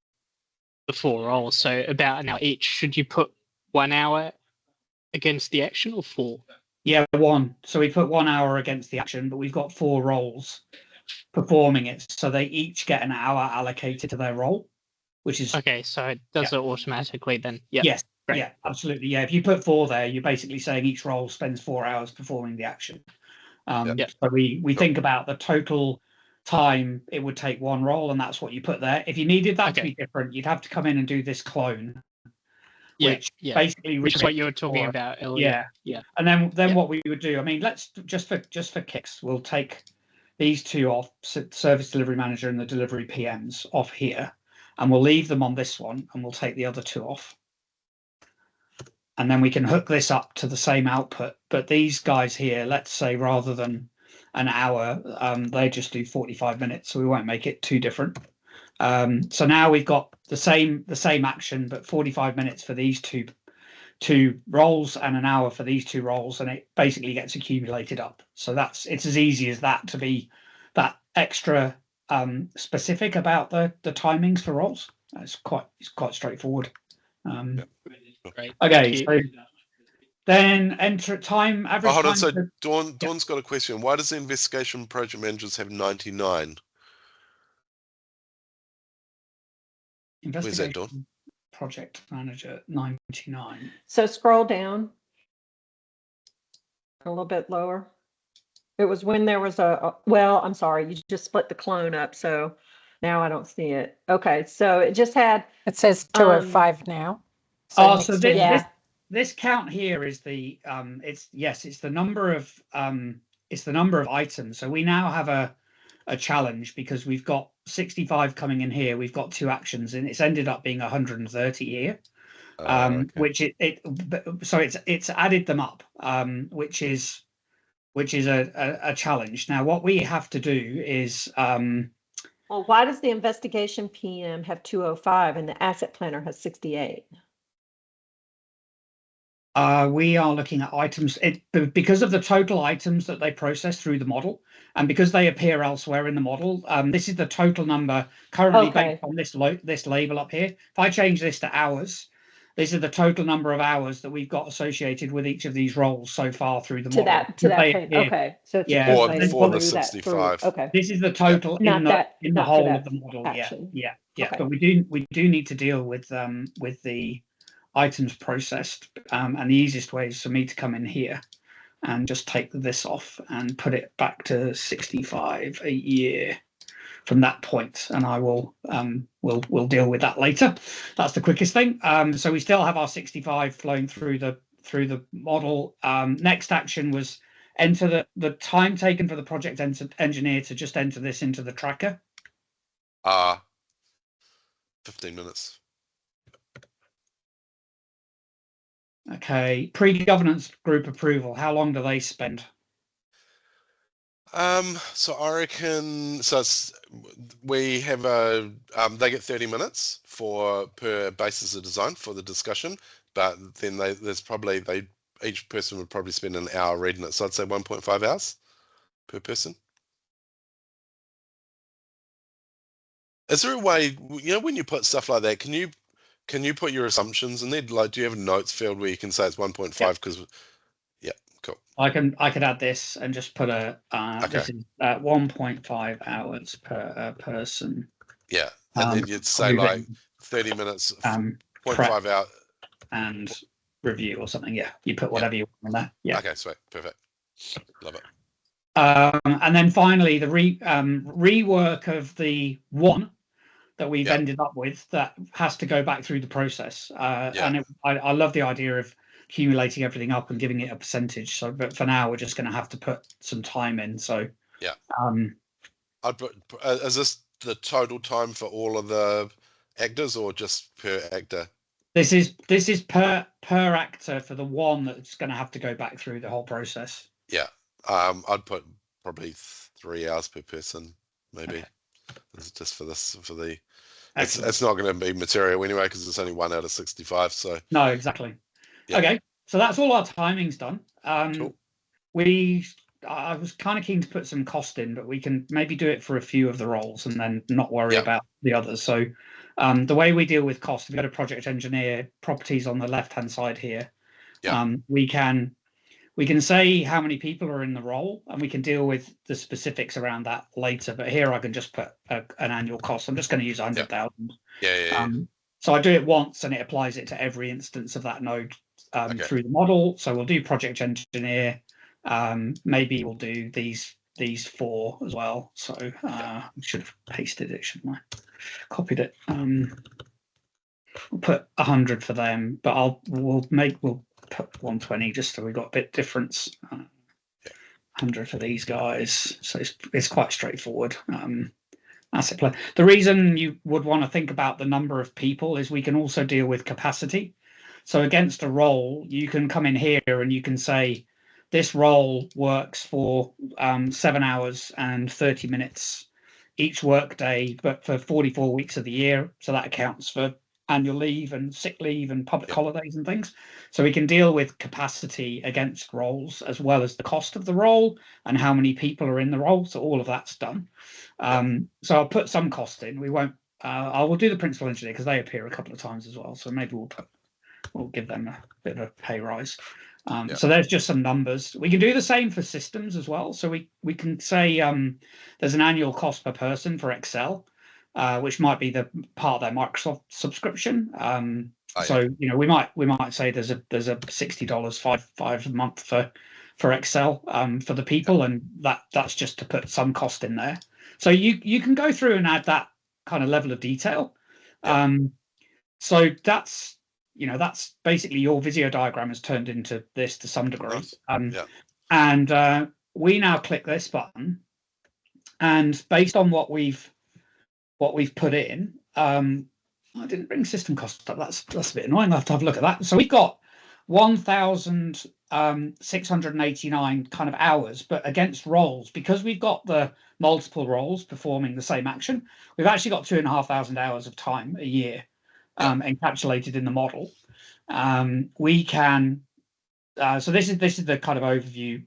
the 4 roles, so about an hour each. Should you put 1 hour against the action or 4? Yeah, 1. So we put 1 hour against the action, but we've got 4 roles performing it, so they each get an hour allocated to their role, which is okay. So it does it automatically then? Yeah. Yes. Great. Yeah, absolutely. Yeah, if you put 4 there, you're basically saying each role spends 4 hours performing the action. So we think about the total time it would take one role, and that's what you put there. If you needed that to be different, you'd have to come in and do this clone. Which is what you were talking about earlier. Yeah. And then what we would do, I mean, let's just for kicks, we'll take these 2 off, service delivery manager and the delivery PMs off here, and we'll leave them on this one, and we'll take the other 2 off. And then we can hook this up to the same output. But these guys here, let's say rather than an hour, they just do 45 minutes, so we won't make it too different. So now we've got the same action, but 45 minutes for these two 2 roles and an hour for these 2 roles, and it basically gets accumulated up. So it's as easy as that to be that extra specific about the timings for roles. It's quite straightforward. Great. Okay, so then enter time average. Hold on. time So Dawn's got a question. Why does the investigation project managers have 99? Investigation Where's that, Dawn? project manager 99. So scroll down a little bit lower. It was when there was well, I'm sorry, you just split the clone up, so now I don't see it. Okay, so it just had. It says 205 now. So this count here is the it's the number of items. So we now have a challenge because we've got 65 coming in here. We've got 2 actions, and it's ended up being 130 here. Okay. Which so it's added them up, which is a challenge. Now what we have to do is Well, why does the investigation PM have 205 and the asset planner has 68? We are looking at items because of the total items that they process through the model, and because they appear elsewhere in the model. This is the total number currently based on this label up here. If I change this to hours, this is the total number of hours that we've got associated with each of these roles so far through the model. To that point. Okay, so it's for the 65. Okay, this is the total in the whole of the model. Action. Yeah. Okay. But we do need to deal with the items processed, and the easiest way is for me to come in here and just take this off and put it back to 65 a year from that point, and I will we'll deal with that later. That's the quickest thing. So we still have our 65 flowing through the model. Next action was enter the time taken for the project engineer to just enter this into the tracker. 15 minutes. Okay, pre-governance group approval. How long do they spend? So I reckon we have they get 30 minutes per basis of design for the discussion, but then each person would probably spend an hour reading it. So I'd say 1.5 hours per person. Is there a way, when you put stuff like that, can you put your assumptions in there? Like, do you have a notes field where you can say it's 1.5? Because cool. I could add this and just put this is 1.5 hours per person. Yeah, and then you'd say like 30 minutes, 0.5 hour and review or something. Yeah, you put whatever you want on there. Yeah. Okay, sweet, perfect. Love it. And then finally, the rework of the one that we've ended up with that has to go back through the process. And I love the idea of accumulating everything up and giving it a percentage. So, but for now, we're just going to have to put some time in. So I'd put, is this the total time for all of the actors or just per actor? This is per actor for the one that's going to have to go back through the whole process. Yeah, I'd put probably 3 hours per person, maybe. This is just for the. It's not going to be material anyway because it's only 1 out of 65. So no, exactly. Yeah. Okay, so that's all our timings done. Cool. I was kind of keen to put some cost in, but we can maybe do it for a few of the roles and then not worry about the others. So the way we deal with cost, if you go to project engineer properties on the left hand side here, we can say how many people are in the role, and we can deal with the specifics around that later. But here I can just put an annual cost. I'm just going to use 100,000. So I do it once, and it applies it to every instance of that node through the model. So we'll do project engineer. Maybe we'll do these 4 as well. So I should have pasted it, shouldn't I? Copied it. We'll put 100 for them, but we'll put 120 just so we've got a bit difference. 100 for these guys, so it's quite straightforward. Asset plan. The reason you would want to think about the number of people is we can also deal with capacity. So against a role, you can come in here and you can say this role works for 7 hours and 30 minutes each work day, but for 44 weeks of the year. So that accounts for annual leave and sick leave and public holidays and things. So we can deal with capacity against roles as well as the cost of the role and how many people are in the role. So all of that's done. So I'll put some cost in. We won't. I will do the principal engineer because they appear a couple of times as well. So maybe we'll give them a bit of a pay rise. So there's just some numbers. We can do the same for systems as well. So we can say there's an annual cost per person for Excel, which might be the part of their Microsoft subscription. So you know we might say there's a $60 five a month for Excel for the people, and that's just to put some cost in there. So you can go through and add that kind of level of detail. So that's basically your Visio diagram has turned into this to some degree. And we now click this button, and based on what we've put in, I didn't bring system cost up. That's a bit annoying. I'll have to have a look at that. So we've got 1,689 kind of hours, but against roles, because we've got the multiple roles performing the same action, we've actually got 2,500 hours of time a year encapsulated in the model. We can. So this is the kind of overview.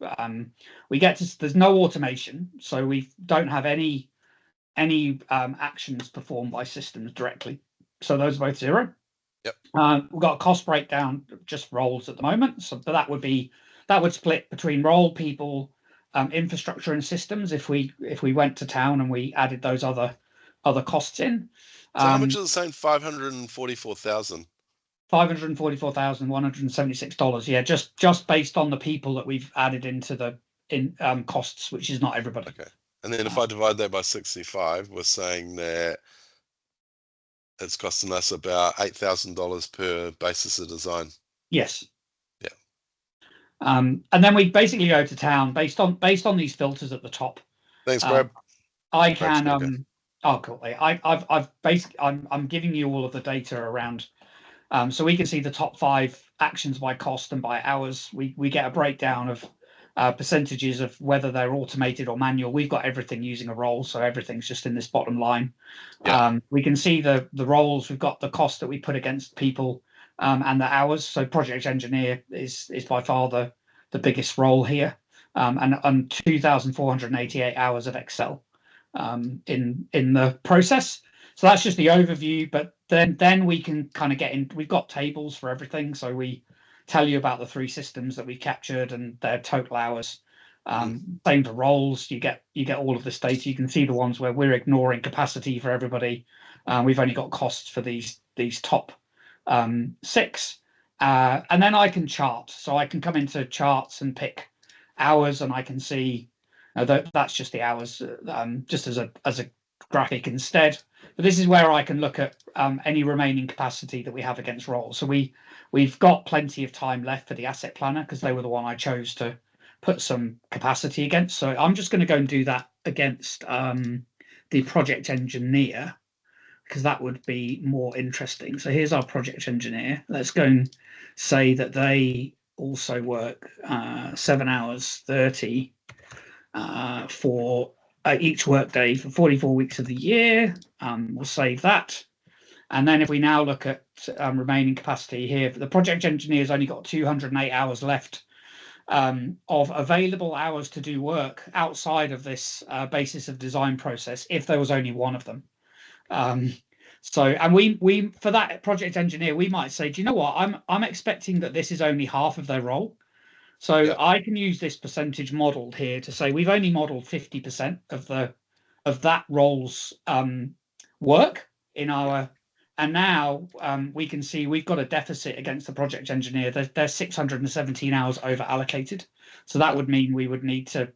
We get to, there's no automation, so we don't have any actions performed by systems directly. So those are both 0. We've got a cost breakdown, just roles at the moment. So that would split between role, people, infrastructure, and systems. If we went to town and we added those other costs in. So how much is the same? $544,000. $544,176. Yeah, just based on the people that we've added into the costs, which is not everybody. Okay. And then if I divide that by 65, we're saying that it's costing us about $8,000 per basis of design. Yes. Yeah. And then we basically go to town based on these filters at the top. Thanks, Brad. I can oh cool. I've basically I'm giving you all of the data around. So we can see the top 5 actions by cost and by hours. We get a breakdown of percentages of whether they're automated or manual. We've got everything using a role, so everything's just in this bottom line. We can see the roles. We've got the cost that we put against people and the hours. So project engineer is by far the biggest role here, and 2,488 hours of Excel in the process. So that's just the overview, but then we can kind of get in. We've got tables for everything, so we tell you about the 3 systems that we captured and their total hours. Same for roles. You get all of this data. You can see the ones where we're ignoring capacity for everybody. We've only got costs for these top 6, and then I can chart. So I can come into charts and pick hours, and I can see that's just the hours, just as a graphic instead. But this is where I can look at any remaining capacity that we have against roles. So we've got plenty of time left for the asset planner because they were the one I chose to put some capacity against. So I'm just going to go and do that against the project engineer because that would be more interesting. So here's our project engineer. Let's go and say that they also work 7 hours 30 for each workday for 44 weeks of the year. We'll save that. And then if we now look at remaining capacity here, the project engineer's only got 208 hours left of available hours to do work outside of this basis of design process if there was only one of them. So, and we for that project engineer, we might say, do you know what? I'm expecting that this is only half of their role. So I can use this percentage model here to say we've only modeled 50% of that role's work in our, and now we can see we've got a deficit against the project engineer. They're 617 hours over allocated. So that would mean we would need to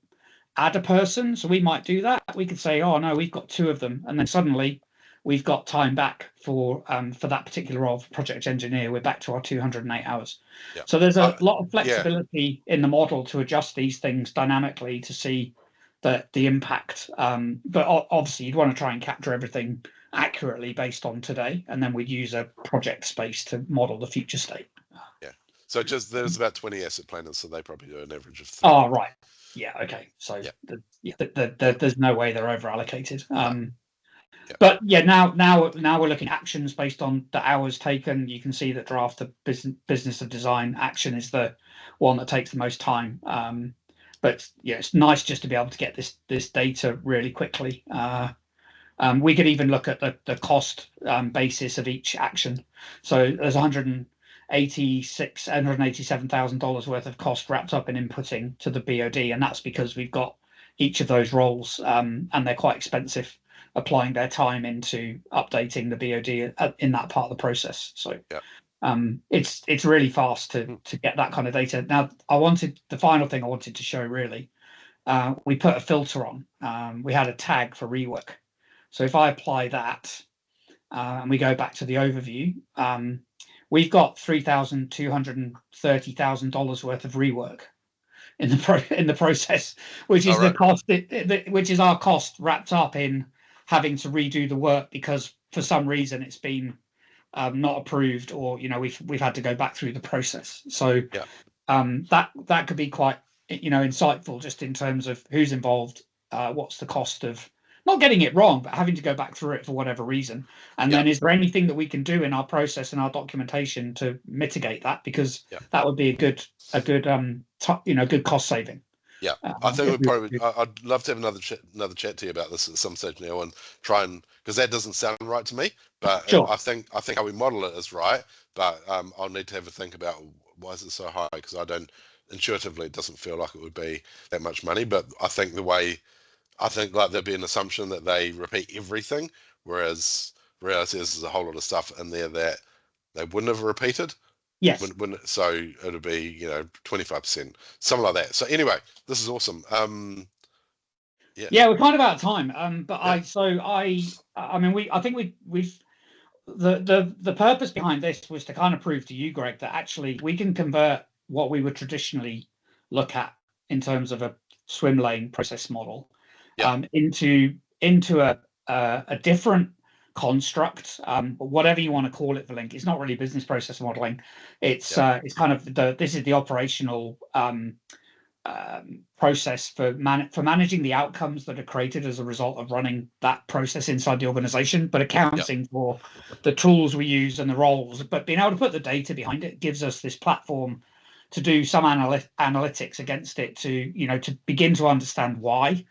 add a person. So we might do that. We could say, oh no, we've got 2 of them, and then suddenly we've got time back for that particular role of project engineer. We're back to our 208 hours. So there's a lot of flexibility in the model to adjust these things dynamically to see the impact. But obviously you'd want to try and capture everything accurately based on today, and then we'd use a project space to model the future state. So just there's about 20 asset planners, so they probably do an average of 3. Oh, right. Yeah, okay. So there's no way they're over allocated. But yeah, now we're looking at actions based on the hours taken. You can see that draft the business of design action is the one that takes the most time. But yeah, it's nice just to be able to get this data really quickly. We could even look at the cost basis of each action. So there's $187,000 worth of cost wrapped up in inputting to the BOD, and that's because we've got each of those roles, and they're quite expensive, applying their time into updating the BOD in that part of the process. So it's really fast to get that kind of data. Now, the final thing I wanted to show really, we put a filter on. We had a tag for rework. So if I apply that and we go back to the overview, we've got $3,230,000 worth of rework in the process, which is the cost, which is our cost wrapped up in having to redo the work because for some reason it's been not approved, or we've had to go back through the process. So that could be quite insightful just in terms of who's involved, what's the cost of not getting it wrong, but having to go back through it for whatever reason. And then is there anything that we can do in our process and our documentation to mitigate that? Because that would be a good good cost saving. Yeah, I think I'd love to have another chat to you about this at some stage now and try and, because that doesn't sound right to me, but I think how we model it is right, but I'll need to have a think about why is it so high, because intuitively it doesn't feel like it would be that much money. But I think like there'd be an assumption that they repeat everything, whereas there's a whole lot of stuff in there that they wouldn't have repeated. Yes. So it'll be 25%, something like that. So anyway, this is awesome. Yeah, we're kind of out of time. But I think we've the purpose behind this was to kind of prove to you, Greg, that actually we can convert what we would traditionally look at in terms of a swim lane process model into a different construct, whatever you want to call it for LINQ. It's not really business process modeling. It's kind of this is the operational process for managing the outcomes that are created as a result of running that process inside the organization, but accounting for the tools we use and the roles. But being able to put the data behind it gives us this platform to do some analytics against it, to begin to understand why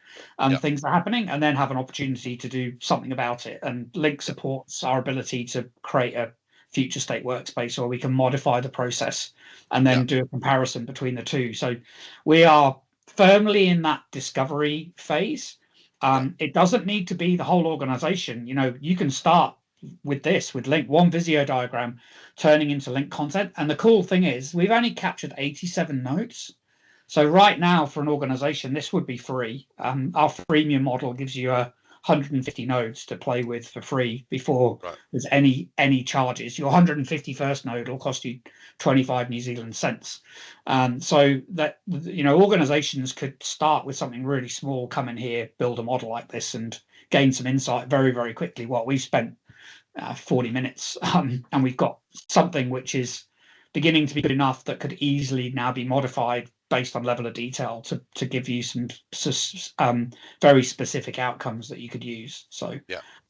things are happening, and then have an opportunity to do something about it. And LINQ supports our ability to create a future state workspace where we can modify the process and then do a comparison between the two. So we are firmly in that discovery phase. It doesn't need to be the whole organization. You can start with LINQ, one Visio diagram turning into LINQ content. And the cool thing is we've only captured 87 nodes. So right now for an organization, this would be free. Our freemium model gives you 150 nodes to play with for free before there's any charges. Your 151st node will cost you 25 New Zealand cents. So that organizations could start with something really small, come in here, build a model like this, and gain some insight very, very quickly. We've spent 40 minutes, and we've got something which is beginning to be good enough that could easily now be modified based on level of detail to give you some very specific outcomes that you could use. So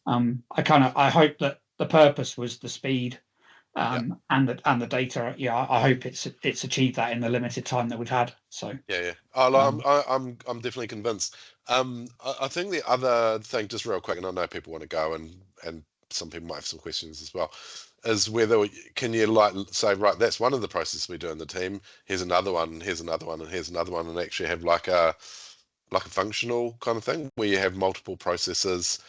I hope that the purpose was the speed and the data. I hope it's achieved that in the limited time that we've had. So I'm definitely convinced. I think the other thing, just real quick, and I know people want to go and some people might have some questions as well, is whether can you say, right, that's one of the processes we do in the team, here's another one, here's another one, and here's another one, and actually have like a functional kind of thing where you have multiple processes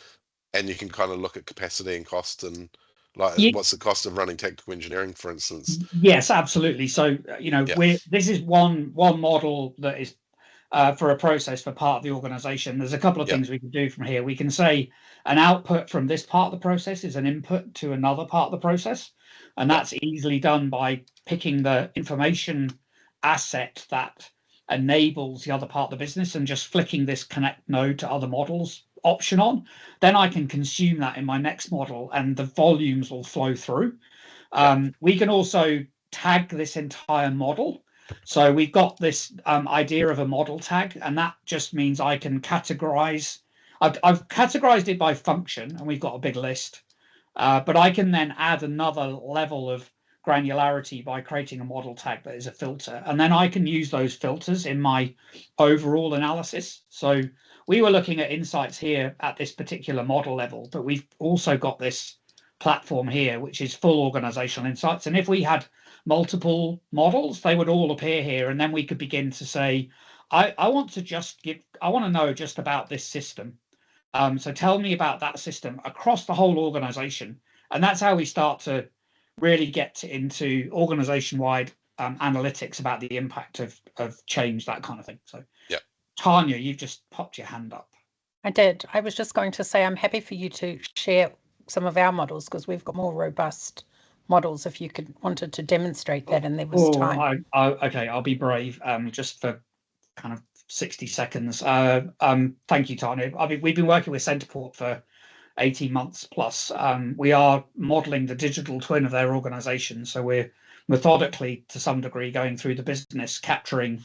and you can kind of look at capacity and cost and what's the cost of running technical engineering, for instance. Yes, absolutely. So this is one model that is for a process for part of the organization. There's a couple of things we can do from here. We can say an output from this part of the process is an input to another part of the process. And that's easily done by picking the information asset that enables the other part of the business and just flicking this connect node to other models option on. Then I can consume that in my next model and the volumes will flow through. We can also tag this entire model. So we've got this idea of a model tag, and that just means I can categorize I've categorized it by function, and we've got a big list. But I can then add another level of granularity by creating a model tag that is a filter. And then I can use those filters in my overall analysis. So we were looking at insights here at this particular model level, but we've also got this platform here, which is full organizational insights. And if we had multiple models, they would all appear here. And then we could begin to say, I want to know just about this system. So tell me about that system across the whole organization. And that's how we start to really get into organization-wide analytics about the impact of change, that kind of thing. So yeah, Tanya, you've just popped your hand up. I did. I was just going to say I'm happy for you to share some of our models because we've got more robust models if you wanted to demonstrate that and there was time. Okay, I'll be brave just for kind of 60 seconds. Thank you, Tanya. I mean, we've been working with CentrePort for 18 months plus. We are modeling the digital twin of their organization. So we're methodically, to some degree, going through the business, capturing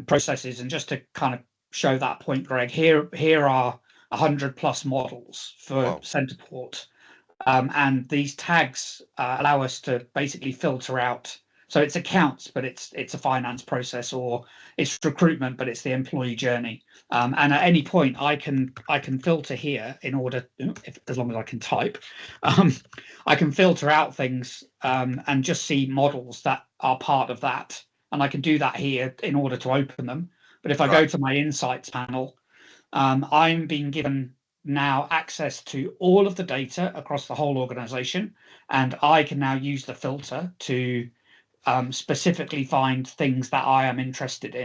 processes. And just to kind of show that point, Greg, here are 100+ models for CentrePort. And these tags allow us to basically filter out. So it's accounts, but it's a finance process, or it's recruitment, but it's the employee journey. And at any point, I can filter here in order, as long as I can type, I can filter out things and just see models that are part of that. And I can do that here in order to open them. But if I go to my insights panel, I'm being given now access to all of the data across the whole organization, and I can now use the filter to specifically find things that I am interested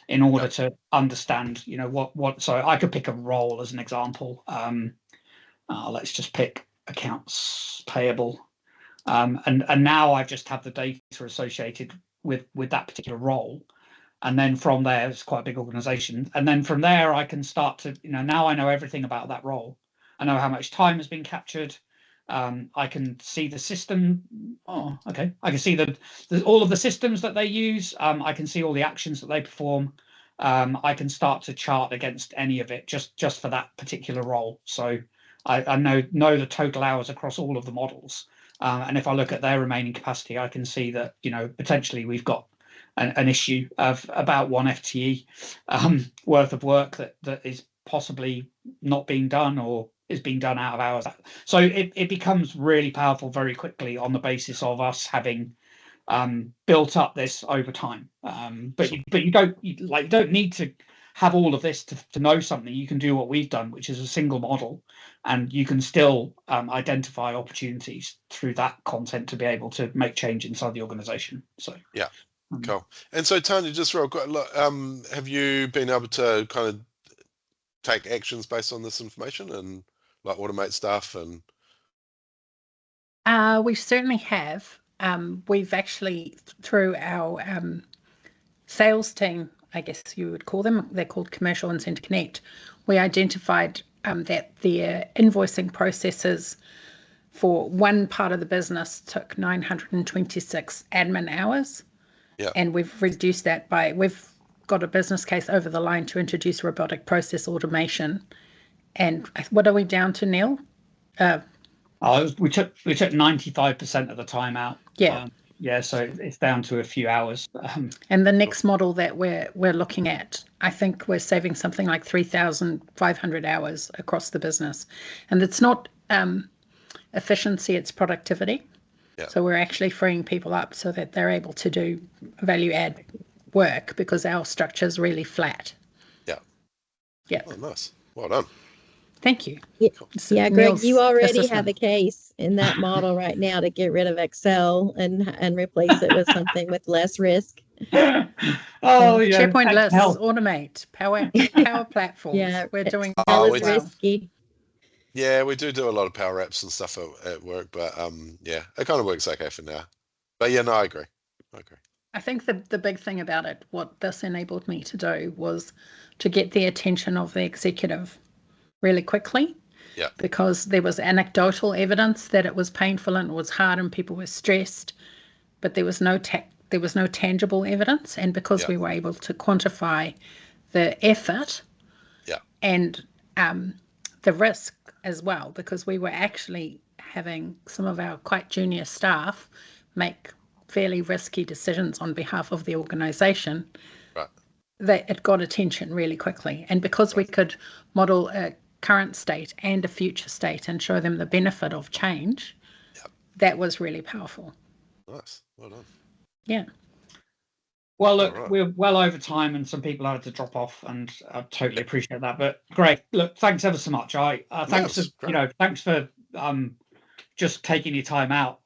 in order to understand, what. So I could pick a role as an example. Let's just pick accounts payable, and now I just have the data associated with that particular role. And then from there, it's quite a big organization. And then from there, I can start to, now I know everything about that role. I know how much time has been captured. I can see the system. Oh, okay. I can see all of the systems that they use. I can see all the actions that they perform. I can start to chart against any of it just for that particular role. So I know the total hours across all of the models. And if I look at their remaining capacity, I can see that, potentially we've got an issue of about 1 FTE worth of work that is possibly not being done or is being done out of hours. So it becomes really powerful very quickly on the basis of us having built up this over time. But you don't need to have all of this to know something. You can do what we've done, which is a single model, and you can still identify opportunities through that content to be able to make change inside the organization. So yeah. Cool. And so, Tanya, just real quick, look, have you been able to kind of take actions based on this information and like automate stuff? And we certainly have. We've actually, through our sales team, I guess you would call them, they're called Commercial and Centre Connect, we identified that their invoicing processes for one part of the business took 926 admin hours. Yeah. And we've reduced that we've got a business case over the line to introduce robotic process automation. And what are we down to, Neil? We took 95% of the time out. Yeah. So it's down to a few hours. And the next model that we're looking at, I think we're saving something like 3,500 hours across the business. And it's not efficiency, it's productivity. Yeah. So we're actually freeing people up so that they're able to do value add work because our structure is really flat. Yeah. Yeah. Oh, nice. Well done. Thank you. Yeah, Greg, you already have a case in that model right now to get rid of Excel and replace it with something with less risk. SharePoint lists, automate, power platforms. Yeah, we're doing risky. Yeah, we do a lot of power apps and stuff at work, but yeah, it kind of works okay for now. But yeah, no, I agree. I think the big thing about it, what this enabled me to do was to get the attention of the executive really quickly. Yeah. Because there was anecdotal evidence that it was painful and it was hard and people were stressed, but there was no tangible evidence. And because we were able to quantify the effort, and the risk as well, because we were actually having some of our quite junior staff make fairly risky decisions on behalf of the organisation. Right. That it got attention really quickly, and because we could model a current state and a future state and show them the benefit of change, that was really powerful. Nice. Well done. Yeah. Well, look, we're well over time, and some people had to drop off, and I totally appreciate that. But Greg, look, thanks ever so much. Thanks for just taking your time out.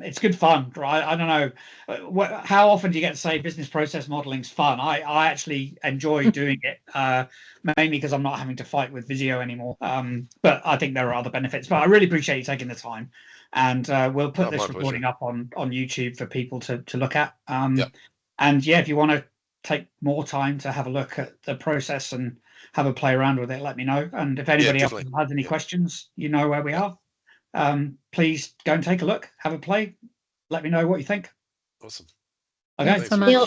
It's good fun, right? I don't know how often do you get to say business process modeling's fun. I actually enjoy doing it, mainly because I'm not having to fight with Visio anymore. But I think there are other benefits. But I really appreciate you taking the time, and we'll put this recording up on YouTube for people to look at. And yeah, if you want to take more time to have a look at the process and have a play around with it, let me know. And if anybody else has any questions, you know where we are. Please go and take a look, have a play, let me know what you think. Awesome. Okay. Thanks so much. Neil,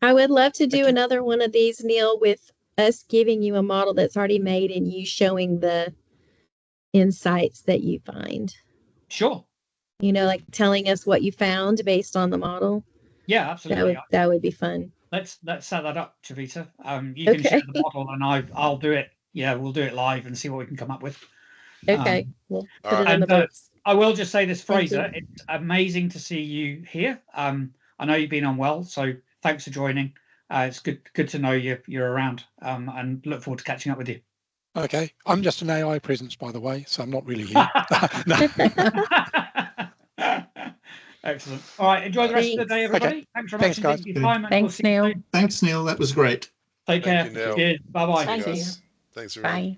I would love to do another one of these, Neil, with us giving you a model that's already made and you showing the insights that you find. Sure. You know, like telling us what you found based on the model. Yeah, absolutely. That would be fun. Let's set that up, Chavita. You can share the model and I'll do it. Yeah, we'll do it live and see what we can come up with. Okay, we'll put it in the books. I will just say this, Fraser, it's amazing to see you here. I know you've been unwell, so thanks for joining. It's good to know you're around, and look forward to catching up with you. Okay, I'm just an AI presence, by the way, so I'm not really here. Excellent. All right, enjoy the rest of the day, everybody. Okay. Thanks very much guys. for your time. Thanks, Neil. Thanks, Neil. That was great. Take care. Thank you, Neil. Cheers. Bye-bye. Thank you. Thanks, everyone. Bye.